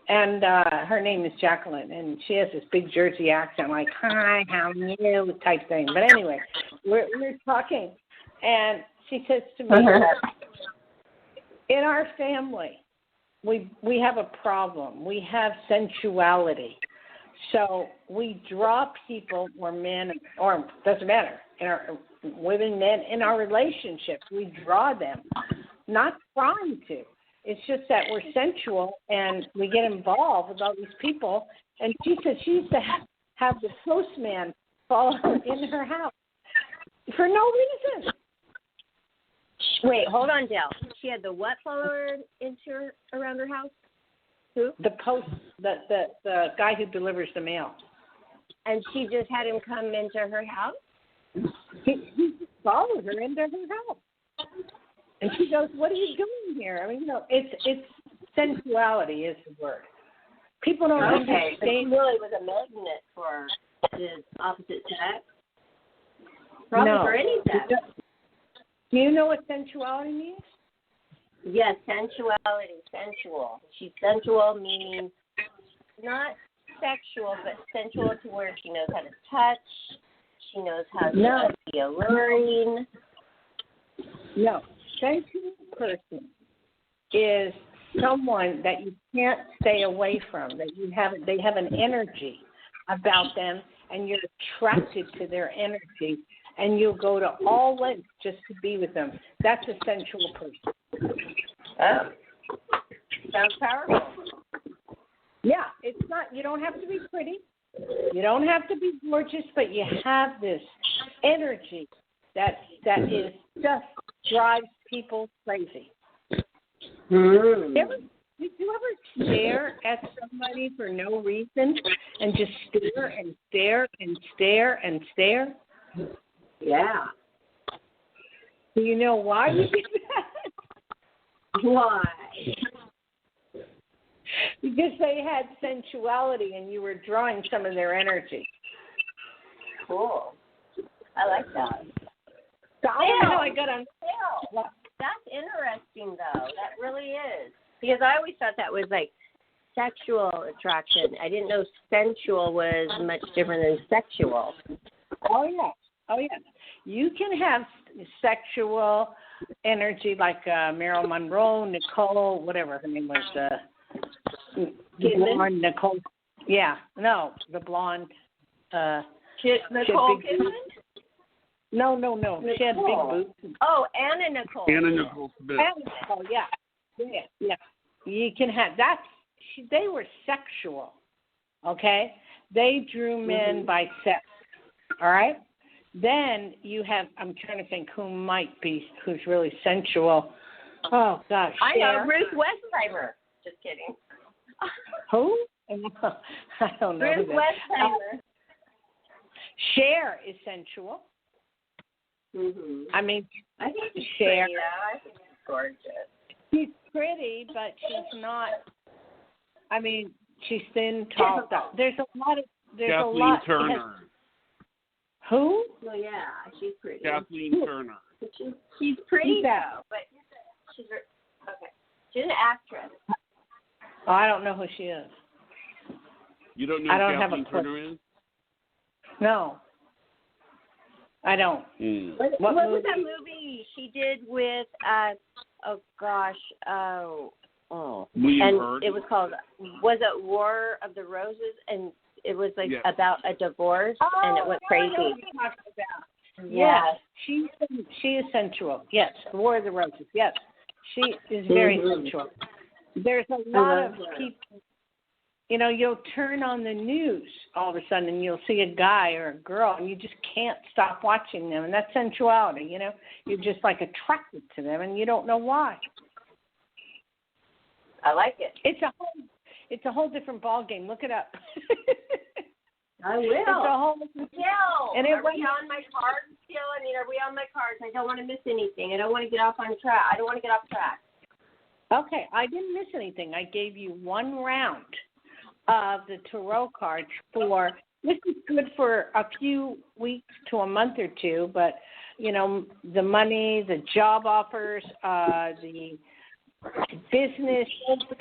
and her name is Jacqueline, and she has this big Jersey accent, like, hi, how are you, type thing. But anyway, we're talking, and she says to me, in our family, we have a problem. We have sensuality. So we draw people or men, or doesn't matter, in our women, men, in our relationships. We draw them, not trying to. It's just that we're sensual and we get involved with all these people. And she said she used to have the postman follow her in her house for no reason. Wait, hold on, Dale. She had the what follower around her house? Who? The guy who delivers the mail. And she just had him come into her house? He followed her into her house. And she goes, what are you doing here? I mean, you know, it's sensuality is the word. People don't understand. But she really was a magnet for the opposite sex? Probably for any sex. Do you know what sensuality means? Yes, sensuality, sensual. She's sensual, meaning not sexual, but sensual to where she knows how to touch. She knows how to be alluring. No, sensual person is someone that you can't stay away from. That they have an energy about them, and you're attracted to their energy, and you'll go to all lengths just to be with them. That's a sensual person. Oh, sounds powerful. Yeah, it's not. You don't have to be pretty. You don't have to be gorgeous, but you have this energy that is just drives people crazy. Mm. Did you ever stare at somebody for no reason and just stare and stare and stare and stare? Yeah. Do you know why you did that? Why? Because they had sensuality and you were drawing some of their energy. Cool. I like that. So I don't know how I got on. That's interesting, though. That really is. Because I always thought that was like sexual attraction. I didn't know sensual was much different than sexual. Oh, yeah. Oh, yeah. You can have sexual energy like Marilyn Monroe, Nicole, whatever her name was. Blonde Nicole. Yeah. No, the blonde. Nicole Kidman? No. She had big boots. Oh, Anna Nicole. Anna Nicole Smith. Anna Nicole, yeah. You can have that. They were sexual, okay? They drew men by sex, all right? Then you have, I'm trying to think who's really sensual. Oh, gosh. I know, Ruth Westheimer. Just kidding. Who? I don't know. Ruth Westheimer. Cher is sensual. Mm-hmm. I mean, I think she's Cher. pretty, though. I think she's gorgeous. She's pretty, but she's not. I mean, she's thin, tall. There's a lot. Kathleen Turner. Who? Well, yeah, she's pretty. Kathleen Turner. She's pretty though, but she's okay. She's an actress. Oh, I don't know who she is. You don't know who Kathleen Turner is? No, I don't. What was that movie she did with? William Hurt. It was called. Was it War of the Roses? And it was like about a divorce, and it went crazy. Yes, she is sensual. Yes, War of the Roses. Yes, she is very sensual. There's a lot of people. You know, you'll turn on the news all of a sudden, and you'll see a guy or a girl, and you just can't stop watching them, and that's sensuality. You know, you're just like attracted to them, and you don't know why. I like it. It's a whole different ball game. Look it up. I will. It's a whole and are we on my cards still? I mean, are we on my cards? I don't want to miss anything. I don't want to get off track. Okay, I didn't miss anything. I gave you one round of the tarot cards for. This is good for a few weeks to a month or two, but you know, the money, the job offers, the business,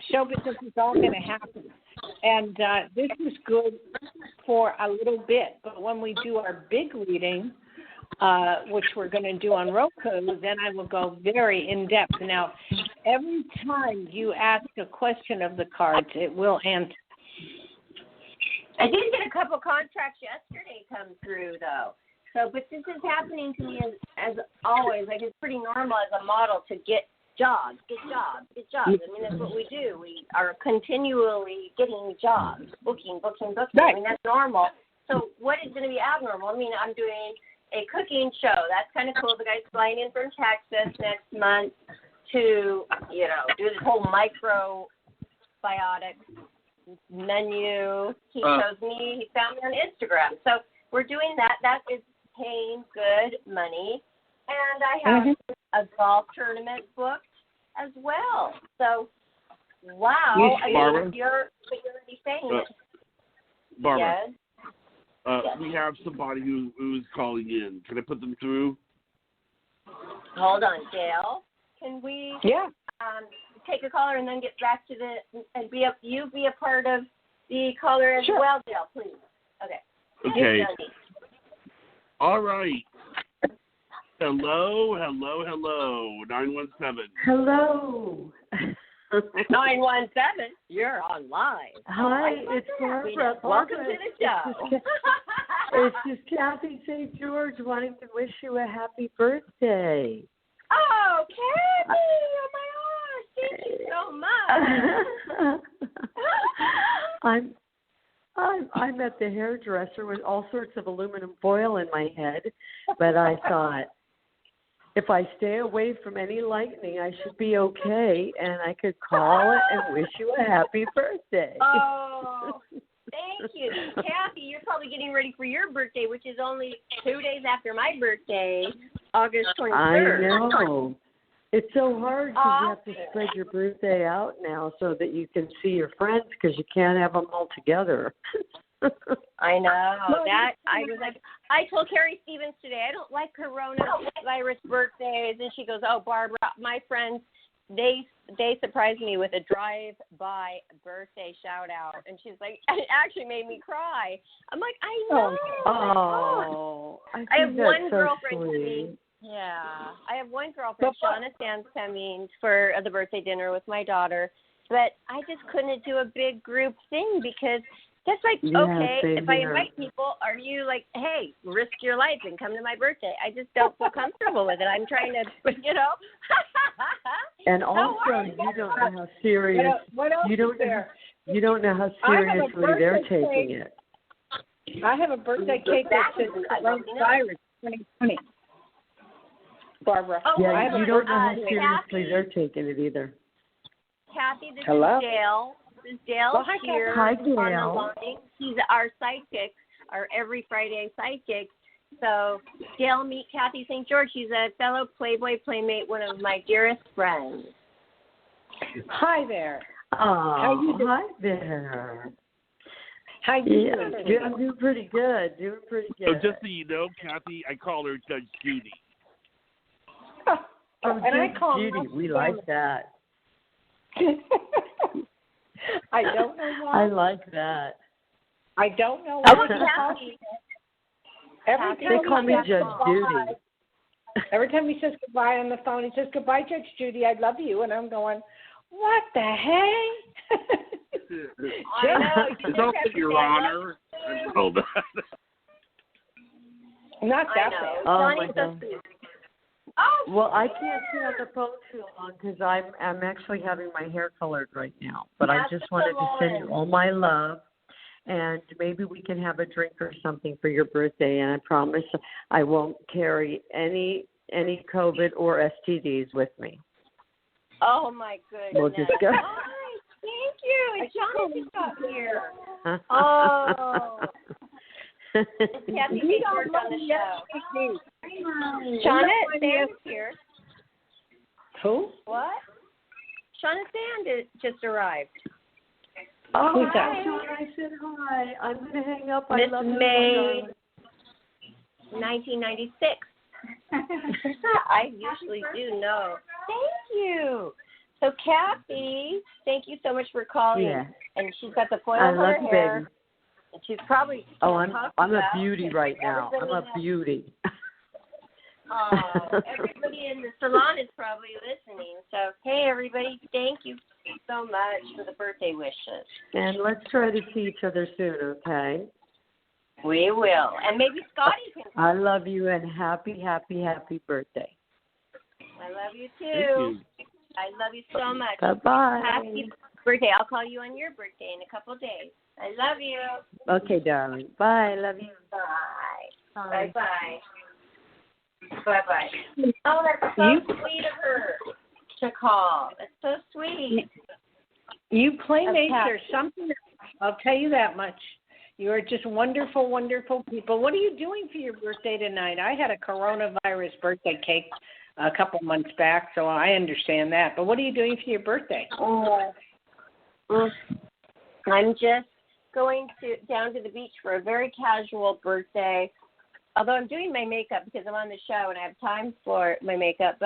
show business is all going to happen. And this is good for a little bit. But when we do our big reading, which we're going to do on Roku, then I will go very in-depth. Now, every time you ask a question of the cards, it will answer. I did get a couple contracts yesterday come through, though. So, but this is happening to me as always. Like, it's pretty normal as a model to get jobs. I mean, that's what we do. We are continually getting jobs, booking. Right. I mean, that's normal. So what is going to be abnormal? I mean, I'm doing a cooking show. That's kind of cool. The guy's flying in from Texas next month to, you know, do this whole microbiotic menu. He found me on Instagram. So we're doing that. That is paying good money. And I have a golf tournament booked as well. So, wow. Barbara? You're already saying it. Barbara, yes. We have somebody who's calling in. Can I put them through? Hold on, Dale. Can we take a caller and then get back to and be a part of the caller as well, Dale, please. Okay. All right. Hello. 917. Hello. 917. You're online. Hi, it's Barbara. Welcome to the show. It's just Kathy St. George wanting to wish you a happy birthday. Oh, Kathy! Oh my gosh! Thank you so much. I'm at the hairdresser with all sorts of aluminum foil in my head, but I thought if I stay away from any lightning, I should be okay, and I could call it and wish you a happy birthday. Oh, thank you. Kathy, you're probably getting ready for your birthday, which is only 2 days after my birthday, August 23rd. I know. It's so hard because you have to spread your birthday out now so that you can see your friends because you can't have them all together. I know. I told Carrie Stevens today, I don't like coronavirus birthdays. And she goes, oh, Barbara, my friends they surprised me with a drive-by birthday shout-out, and she's like, it actually made me cry. I'm like, I know. Oh, I have one so girlfriend sweet. coming. Yeah, I have one girlfriend, Shauna Sands, coming for the birthday dinner with my daughter, but I just couldn't do a big group thing because that's like, okay, if I invite people, are you like, hey, risk your life and come to my birthday? I just don't feel comfortable with it. I'm trying to, And also, you don't know how serious. What else you don't is there? You don't know how seriously they're taking it. I have a birthday cake that says coronavirus 2020. Barbara. Oh, Yeah, you don't know how Kathy, seriously they're taking it either. Kathy, this Hello? is Dale. This is Dale Well, hi, here Hi, on the Dale. line. He's our sidekick, our every Friday sidekick. So, Dale, meet Kathy St. George. She's a fellow Playboy Playmate, one of my dearest friends. Hi there. Oh, hi there. How you doing? I'm doing pretty good. So just so you know, Kathy, I call her Judge Judy. Oh, and Judge I call Judy, we like that. I don't know why. I like that. I don't know Oh, why. Kathy. Every They time call he me says Judge goodbye- Judy. Every time he says goodbye on the phone, he says, goodbye, Judge Judy, I love you. And I'm going, what the heck? I know. It's also Your Honor. And all that. Not I that know. bad. Oh, Johnny's my so God. sweet. Oh, Well, I can't stay on the phone too long because I'm actually having my hair colored right now. But I just wanted to send you all my love, and maybe we can have a drink or something for your birthday. And I promise I won't carry any COVID or STDs with me. oh my goodness. We'll just go. Hi, thank you. And Johnny just got here. Oh. Kathy St. George on the show. Shauna Sands here. Who? What? Shauna Sands just arrived. Oh, Who's that? I said hi. I'm going to hang up. Miss I love you, May, my 1996. I usually do know. Thank you. So, Kathy, thank you so much for calling. Yeah. And she's got the foil I in love her you, hair. baby. And she's probably Oh, I'm a about beauty right now. I'm a everybody beauty. everybody in the salon is probably listening. So, hey, everybody, thank you so much for the birthday wishes. And let's try to see each other soon, okay? We will. And maybe Scotty can come. I love you and happy birthday. I love you, Thank too. you. I love you so much. Bye-bye. Happy birthday. I'll call you on your birthday in a couple of days. I love you. Okay, darling. Bye. Love you. Bye. Bye-bye. Bye-bye. Oh, that's so sweet of her to call. That's so sweet. You playmates Okay. are something. I'll tell you that much. You are just wonderful, wonderful people. What are you doing for your birthday tonight? I had a coronavirus birthday cake a couple months back, so I understand that. But what are you doing for your birthday? I'm just going down to the beach for a very casual birthday. Although I'm doing my makeup because I'm on the show and I have time for my makeup.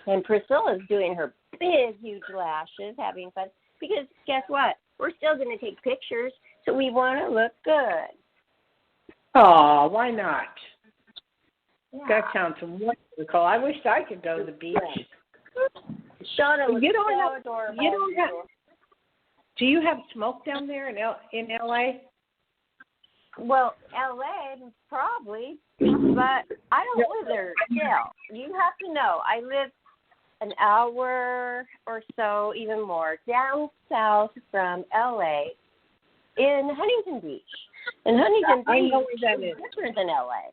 And Priscilla's doing her big, huge lashes, having fun. Because guess what? We're still going to take pictures, so we want to look good. Oh, why not? Yeah. That sounds wonderful. I wish I could go to the beach. Shauna was You don't so have- adorable. you don't have- Do you have smoke down there in LA? Well, LA, probably, but I don't live there still. You have to know, I live an hour or so, even more, down south from LA in Huntington Beach. And Huntington I Beach know where that is. different than LA.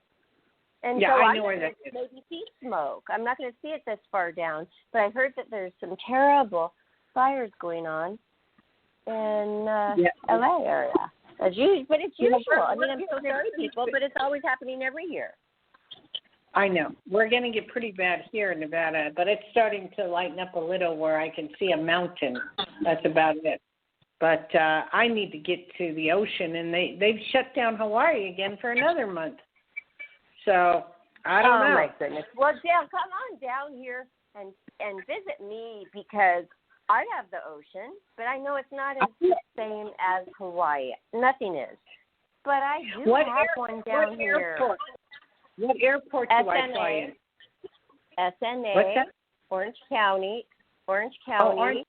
And Yeah, so I I'm know where going that to is. maybe see smoke. I'm not going to see it this far down, but I heard that there's some terrible fires going on in LA area. But it's usual. I mean, I'm so sorry, people, but it's always happening every year. I know. We're going to get pretty bad here in Nevada, but it's starting to lighten up a little where I can see a mountain. That's about it. But I need to get to the ocean, and they've shut down Hawaii again for another month. So I don't know. Oh, my goodness. Well, Dale, come on down here and and visit me because I have the ocean, but I know it's not as the same as Hawaii. Nothing is. But I do have one down here. What airport do I fly in? SNA. What's that? Orange County. Oh, Orange.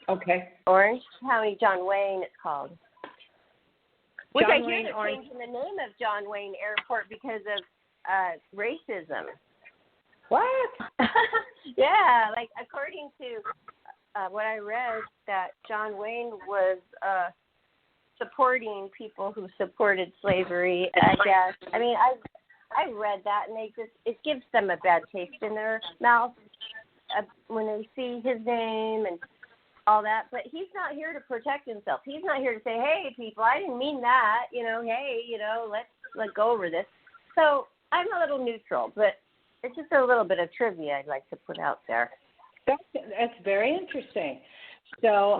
Okay. Orange County, John Wayne, it's called. Which John I hear Wayne, they're Orange. changing the name of John Wayne Airport because of racism. What? Yeah, like according to what I read, that John Wayne was supporting people who supported slavery. I guess. I mean, I read that, and it gives them a bad taste in their mouth when they see his name and all that. But he's not here to protect himself. He's not here to say, "Hey, people, I didn't mean that." Hey, let's go over this. So I'm a little neutral, but it's just a little bit of trivia I'd like to put out there. That's very interesting. So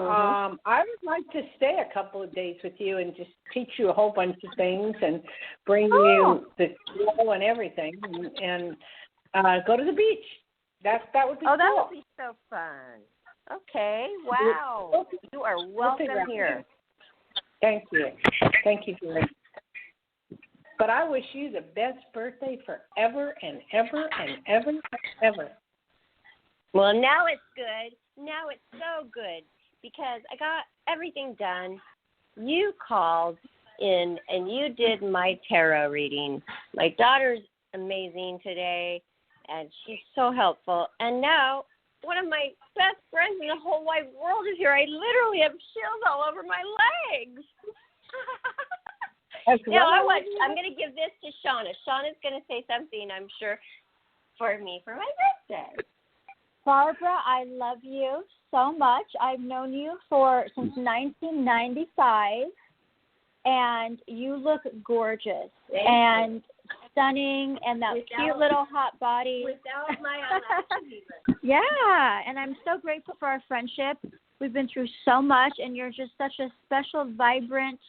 I would like to stay a couple of days with you and just teach you a whole bunch of things and bring you the show and everything and go to the beach. That would be cool. Oh, that would be so fun. Okay, wow. You are welcome here. Thank you. Thank you, Julie. But I wish you the best birthday forever and ever and ever and ever. Well, now it's good. Now it's so good because I got everything done. You called in and you did my tarot reading. My daughter's amazing today, and she's so helpful. And now one of my best friends in the whole wide world is here. I literally have chills all over my legs. I'm going to give this to Shauna. Shauna's going to say something, I'm sure, for me for my birthday. Barbara, I love you so much. I've known you since 1995, and you look gorgeous and stunning, and that cute little hot body. Without my eyelashes even. Yeah, and I'm so grateful for our friendship. We've been through so much, and you're just such a special, vibrant,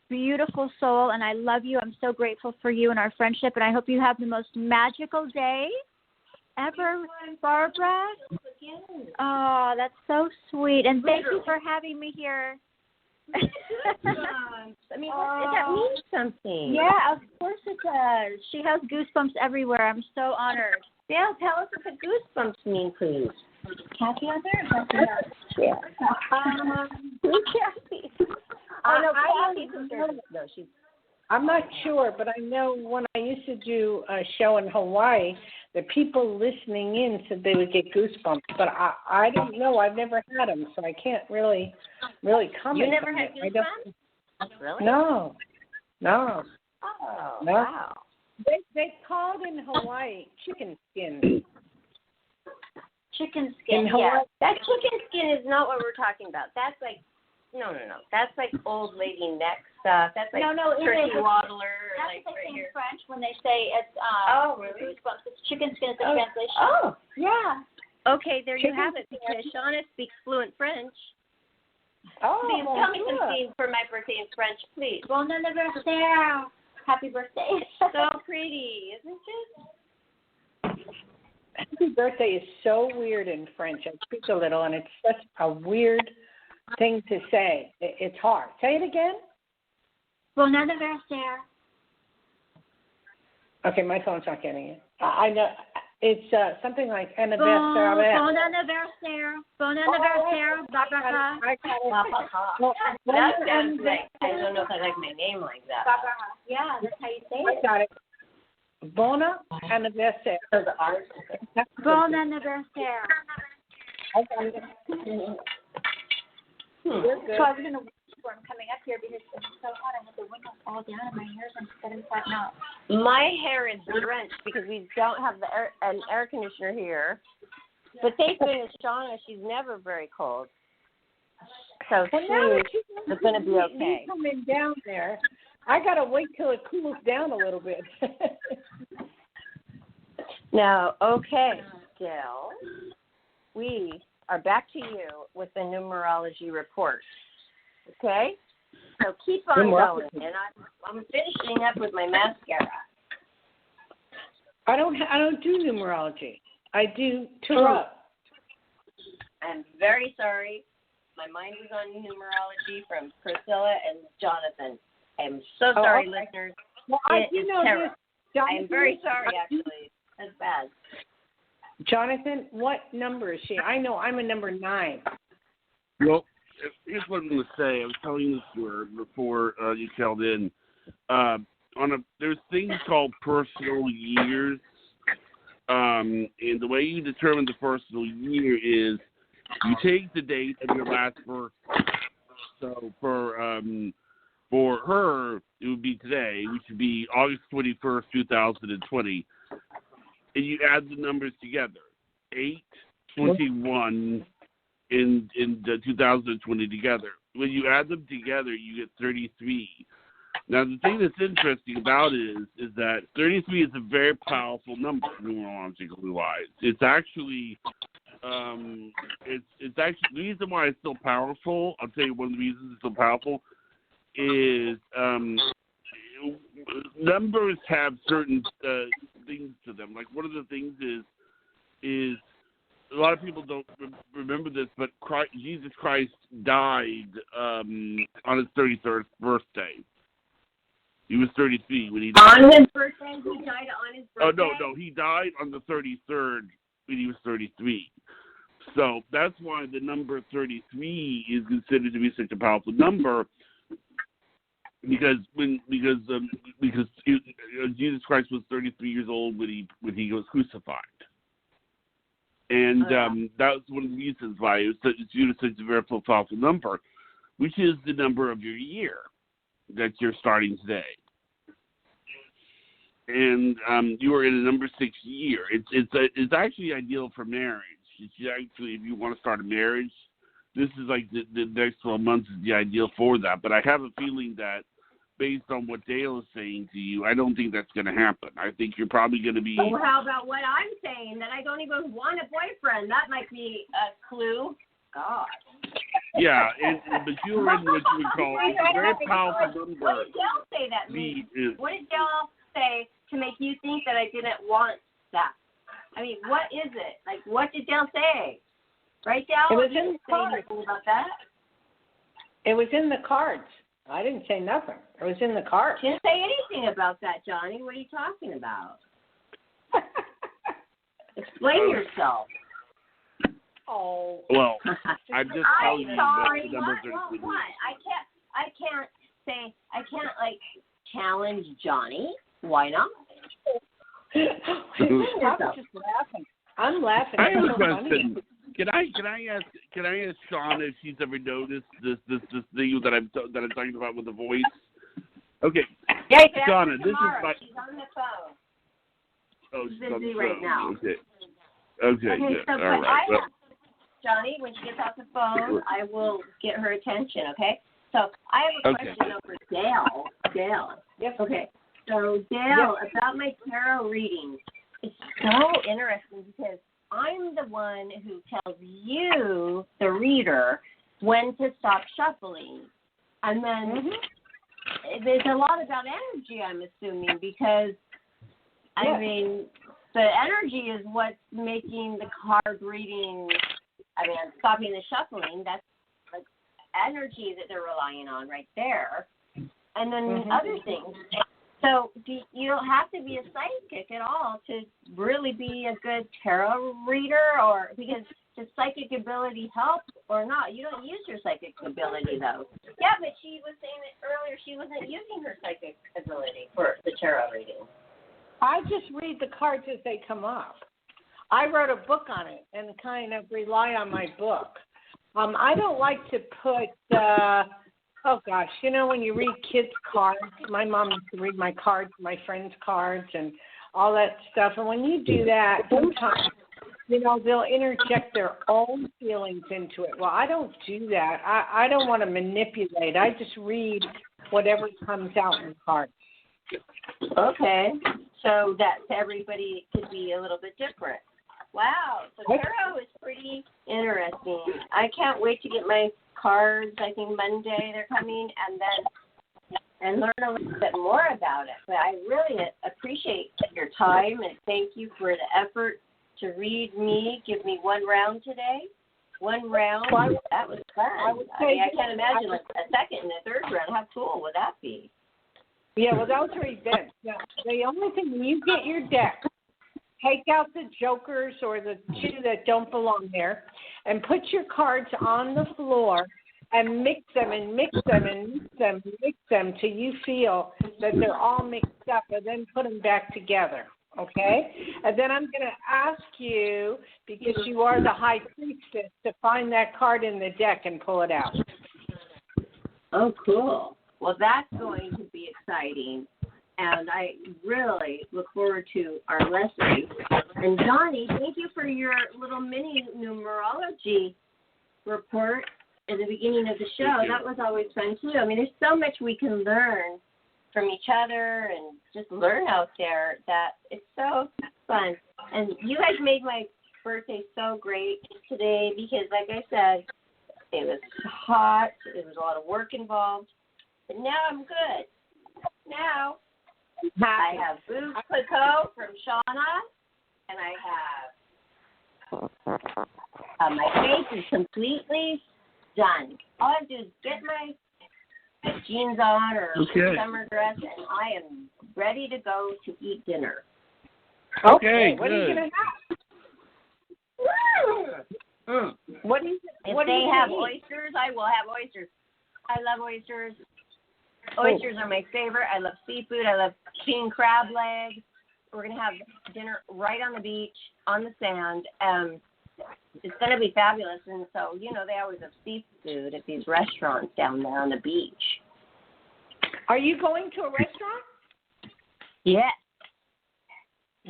beautiful soul, and I love you. I'm so grateful for you and our friendship, and I hope you have the most magical day ever, Barbara. Oh, that's so sweet, and thank you for having me here. I mean, that means something. Yeah, of course it does. She has goosebumps everywhere. I'm so honored. Yeah, tell us what the goosebumps mean, please. Kathy out there? Yeah. Kathy. I'm not sure, but I know when I used to do a show in Hawaii, the people listening in said they would get goosebumps, but I don't know. I've never had them, so I can't really comment. You never on had it. goosebumps? Really? No. Oh, No. wow. They called in Hawaii chicken skin. Chicken skin, In Hawaii. Yeah. That chicken skin is not what we're talking about. That's like, no. That's like old lady neck stuff. That's like turkey waddler. That's Like what right they say here. in French when they say it's Really? goosebumps. It's chicken skin is the translation. Oh. Yeah. Okay, there you have it, because Shauna speaks fluent French. Oh, Please tell me something for my birthday in French, please. Bon anniversaire. Happy birthday. So pretty, isn't it? Happy birthday is so weird in French. I speak a little, and it's such a weird thing to say. It's hard. Say it again. Bon anniversaire. Okay, my phone's not getting it. I know. It's something like anniversaire. Bon anniversaire. Bon anniversaire, Barbara. I got it. That sounds like, I don't know if I like my name like that. Barbara. Yeah, that's how you say I it. got it. Bona anniversaire. So the art. Bon anniversaire. I got it. You're good. So I was going to wait for him coming up here because it's so hot. I had the windows all down and my hair's getting flattened out. My hair is drenched because we don't have an air conditioner here. But thank goodness Shauna, she's never very cold. So she's going to be okay. Coming down there. I got to wait till it cools down a little bit. Now, okay, Jill, we are back to you with the numerology report. Okay? So keep on going, and I'm finishing up with my mascara. I don't do numerology. I do Tarot. I'm very sorry. My mind was on numerology from Priscilla and Jonathan. I'm so sorry, listeners. Well, It is tarot. Jonathan, I'm very sorry, actually. That's bad. Jonathan, what number is she? I know I'm a number 9. Well, here's what I'm going to say. I was telling this to her before you called in. There's things called personal years, and the way you determine the personal year is you take the date of your last birth. So for her, it would be today, which would be August 21st, 2020, and you add the numbers together, 8, 21, in 2020 together. When you add them together, you get 33. Now, the thing that's interesting about it is that 33 is a very powerful number, numerologically wise. It's actually, it's actually the reason why it's so powerful. I'll tell you one of the reasons it's so powerful is numbers have certain things to them. Like one of the things is a lot of people don't remember this, but Jesus Christ died on his 33rd birthday. He was 33 when he died. On his birthday? He died on his birthday? Oh, no. He died on the 33rd when he was 33. So that's why the number 33 is considered to be such a powerful number, because Jesus Christ was 33 years old when he was crucified. And that's one of the reasons why it's viewed as such a very powerful number, which is the number of your year that you're starting today. And you are in a number 6 year. It's actually ideal for marriage. It's actually, if you want to start a marriage, this is like the next 12 months is the ideal for that. But I have a feeling that based on what Dale is saying to you, I don't think that's going to happen. I think you're probably going to be... Well, how about what I'm saying, that I don't even want a boyfriend? That might be a clue. God. Yeah, but you're in what you would call it's a very powerful number. What did Dale say that means? What did Dale say to make you think that I didn't want that? I mean, what is it? Like, what did Dale say? Right, Dale? It was in the cards. Anything about that? It was in the cards. I didn't say nothing. It was in the cards. Didn't say anything about that, Johnny. What are you talking about? Explain yourself. Oh. Well, I'm just telling you that the numbers are... What? I can't like challenge Johnny. Why not? I'm just laughing. I'm laughing. I have a so question. Funny. Can I ask Sean if she's ever noticed this thing that I'm talking about with the voice? Okay. Yeah, Shauna, this is my... She's on the phone. Oh, she's busy right now. Okay, Okay, good. so All right. Well, Johnny, when she gets off the phone, I will get her attention, okay? So I have a question over Dale. Yes. Okay. So Dale, about my tarot readings, it's so interesting because I'm the one who tells you, the reader, when to stop shuffling. And then there's a lot about energy, I'm assuming, because, I mean, the energy is what's making the card reading, stopping the shuffling. That's like energy that they're relying on right there. And then other things. So you don't have to be a psychic at all to really be a good tarot reader, or because does psychic ability help or not? You don't use your psychic ability, though. Yeah, but she was saying that earlier she wasn't using her psychic ability for the tarot reading. I just read the cards as they come up. I wrote a book on it and kind of rely on my book. I don't like to put... oh, gosh, you know when you read kids' cards, my mom used to read my cards, my friends' cards, and all that stuff. And when you do that, sometimes, they'll interject their own feelings into it. Well, I don't do that. I don't want to manipulate. I just read whatever comes out in the cards. Okay. So that everybody could be a little bit different. Wow. So tarot is pretty interesting. I can't wait to get my cards. I think Monday they're coming, and learn a little bit more about it. But I really appreciate your time, and thank you for the effort to read me, give me one round today. One round. That was fun. I can't imagine like a second and a third round. How cool would that be? Yeah, well, those are events. Now, the only thing, when you get your deck, take out the jokers or the two that don't belong there and put your cards on the floor and mix them and mix them and mix them and mix them till you feel that they're all mixed up, and then put them back together, okay? And then I'm going to ask you, because you are the high priestess, to find that card in the deck and pull it out. Oh, cool. Well, that's going to be exciting. And I really look forward to our lesson. And Johnny, thank you for your little mini numerology report at the beginning of the show. That was always fun, too. I mean, there's so much we can learn from each other and just learn out there that it's so fun. And you guys made my birthday so great today because, like I said, it was hot. There was a lot of work involved. But now I'm good. Now I have Boo Pico from Shauna, and I have my face is completely done. All I have to do is get my jeans on or summer dress, and I am ready to go to eat dinner. Okay, what are you going to have? What do you? If they have oysters, I will have oysters. I love oysters. Oysters are my favorite. I love seafood. I love king crab legs. We're going to have dinner right on the beach, on the sand. It's going to be fabulous. And so, you know, they always have seafood at these restaurants down there on the beach. Are you going to a restaurant? Yes.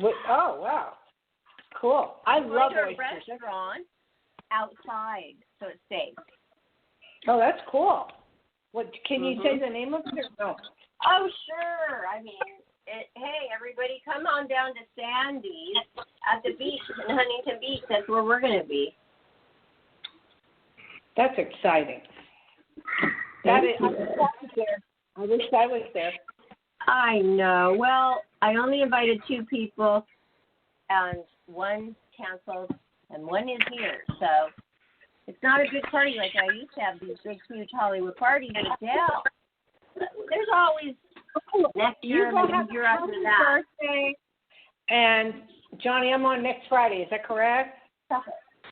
Oh, wow. Cool. I love oysters. A restaurant outside, so it's safe. Oh, that's cool. What can you say the name of it? No. Oh, sure. I mean, hey, everybody, come on down to Sandy's at the beach in Huntington Beach. That's where we're going to be. That's exciting. I wish I was there. I know. Well, I only invited 2 people, and one canceled, and one is here. So it's not a good party like I used to have these big, huge Hollywood parties with Dale. There's always next year and the year after that. Birthday. And Johnny, I'm on next Friday. Is that correct?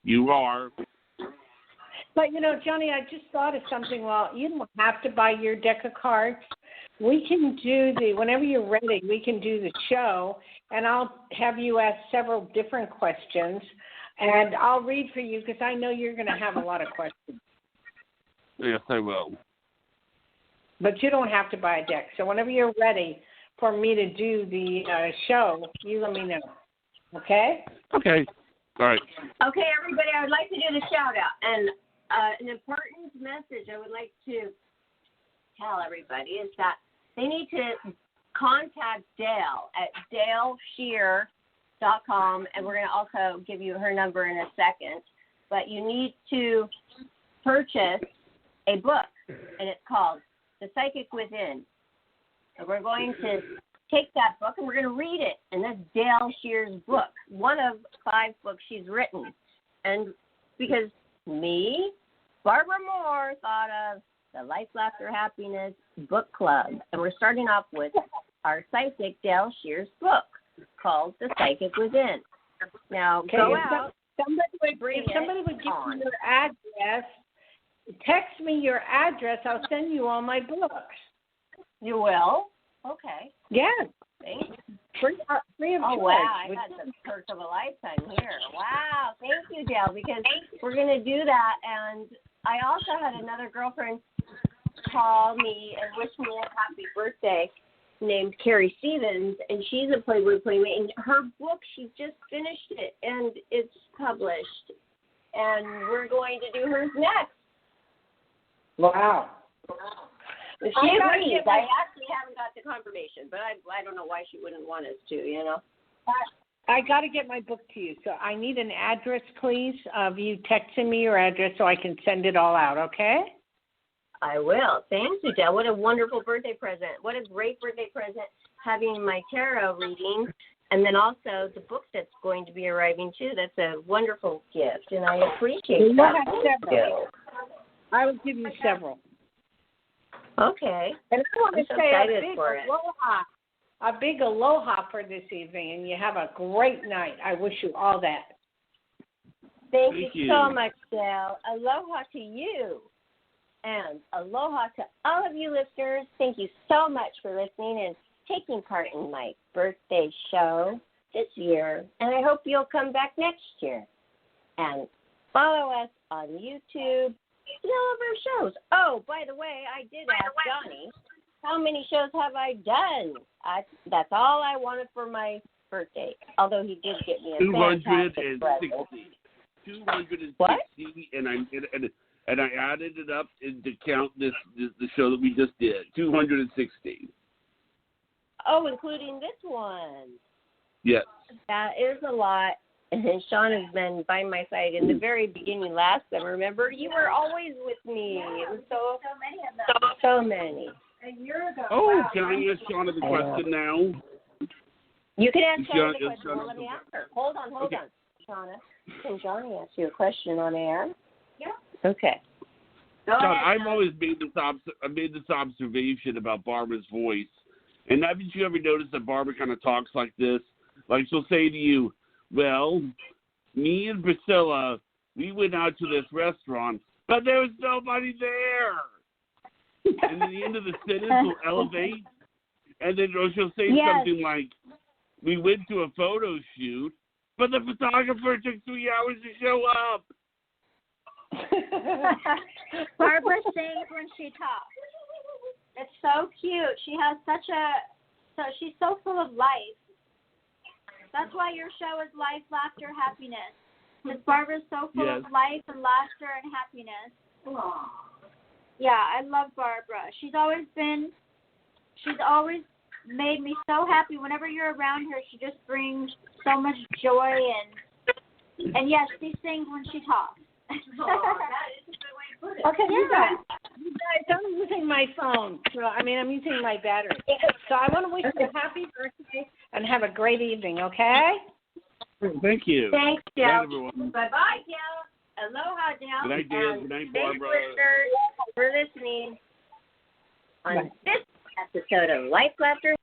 You are. But, you know, Johnny, I just thought of something. Well, you don't have to buy your deck of cards. We can do whenever you're ready, we can do the show, and I'll have you ask several different questions, and I'll read for you because I know you're going to have a lot of questions. Yes, I will. But you don't have to buy a deck. So whenever you're ready for me to do the show, you let me know. Okay? Okay. All right. Okay, everybody, I would like to do the shout-out. And an important message I would like to tell everybody is that they need to contact Dale at daleshear.com, and we're going to also give you her number in a second. But you need to purchase a book, and it's called The Psychic Within. And we're going to take that book, and we're going to read it. And that's Dale Shear's book, one of 5 books she's written. And because me, Barbara Moore, thought of the Life, Laughter, Happiness Book Club. And we're starting off with our psychic, Dale Shear's book, called The Psychic Within. Now, go out. Somebody would give me your address, text me your address, I'll send you all my books. You will? Okay. Yeah. Thank you. Free of charge. Oh, wow. I had the perk of a lifetime here. Wow. Thank you, Dale, because we're going to do that. And I also had another girlfriend call me and wish me a happy birthday named Carrie Stevens, and she's a Playboy Playmate. And her book, she just finished it, and it's published. And we're going to do hers next. Wow. She agrees. I actually haven't got the confirmation, but I don't know why she wouldn't want us to, you know. I got to get my book to you, so I need an address, please, of you texting me your address so I can send it all out, okay? I will. Thank you, Dale. What a wonderful birthday present. What a great birthday present having my tarot reading And then also the book that's going to be arriving too. That's a wonderful gift, and I appreciate You'll that. have several. I will give you several. Okay. And I want I'm to so say excited for it. a big aloha for this evening, and you have a great night. I wish you all that. Thank Thank you you. so much, Dale. Aloha to you. And aloha to all of you listeners. Thank you so much for listening and taking part in my birthday show this year. And I hope you'll come back next year. And follow us on YouTube and all of our shows. Oh, by the way, I did ask Johnny, how many shows have I done? That's all I wanted for my birthday. Although he did get me a fantastic present. 260, What? and I added it up to count the show that we just did. 260. Oh, including this one. Yes. That is a lot. And Sean has been by my side in the very beginning last summer. Remember, you were always with me. It was so many. A year ago. Oh, Wow. can I ask Shauna the question now? You can ask Shauna the Is question. Shauna- Well, let me ask her. Hold on, Okay. Shauna. Can Johnny ask you a question on air? Yeah. Okay. Go John, ahead, I've Shauna. always made this observation about Barbara's voice, and haven't you ever noticed that Barbara kind of talks like this? Like she'll say to you, "Well, me and Priscilla, we went out to this restaurant, but there was nobody there." And at the end of the sentence, will elevate, and then she'll say Yes. something like, "We went to a photo shoot, but the photographer took 3 hours to show up." Barbara sings when she talks. It's so cute. She has she's so full of life. That's why your show is Life, Laughter, Happiness. Because Barbara's so full Yes. of life and laughter and happiness. Yeah, I love Barbara. She's always made me so happy. Whenever you're around her, she just brings so much joy and yes, she sings when she talks. Okay, you guys, I'm using my phone. I'm using my battery. So I want to wish you a happy birthday and have a great evening, okay? Thank you. Thanks, Good night, Dale. everyone. Bye-bye, Dale. Aloha, Dale. Good night, Dale. And Good night, thanks, Barbara. listeners, for listening on this episode of Life, Laughter,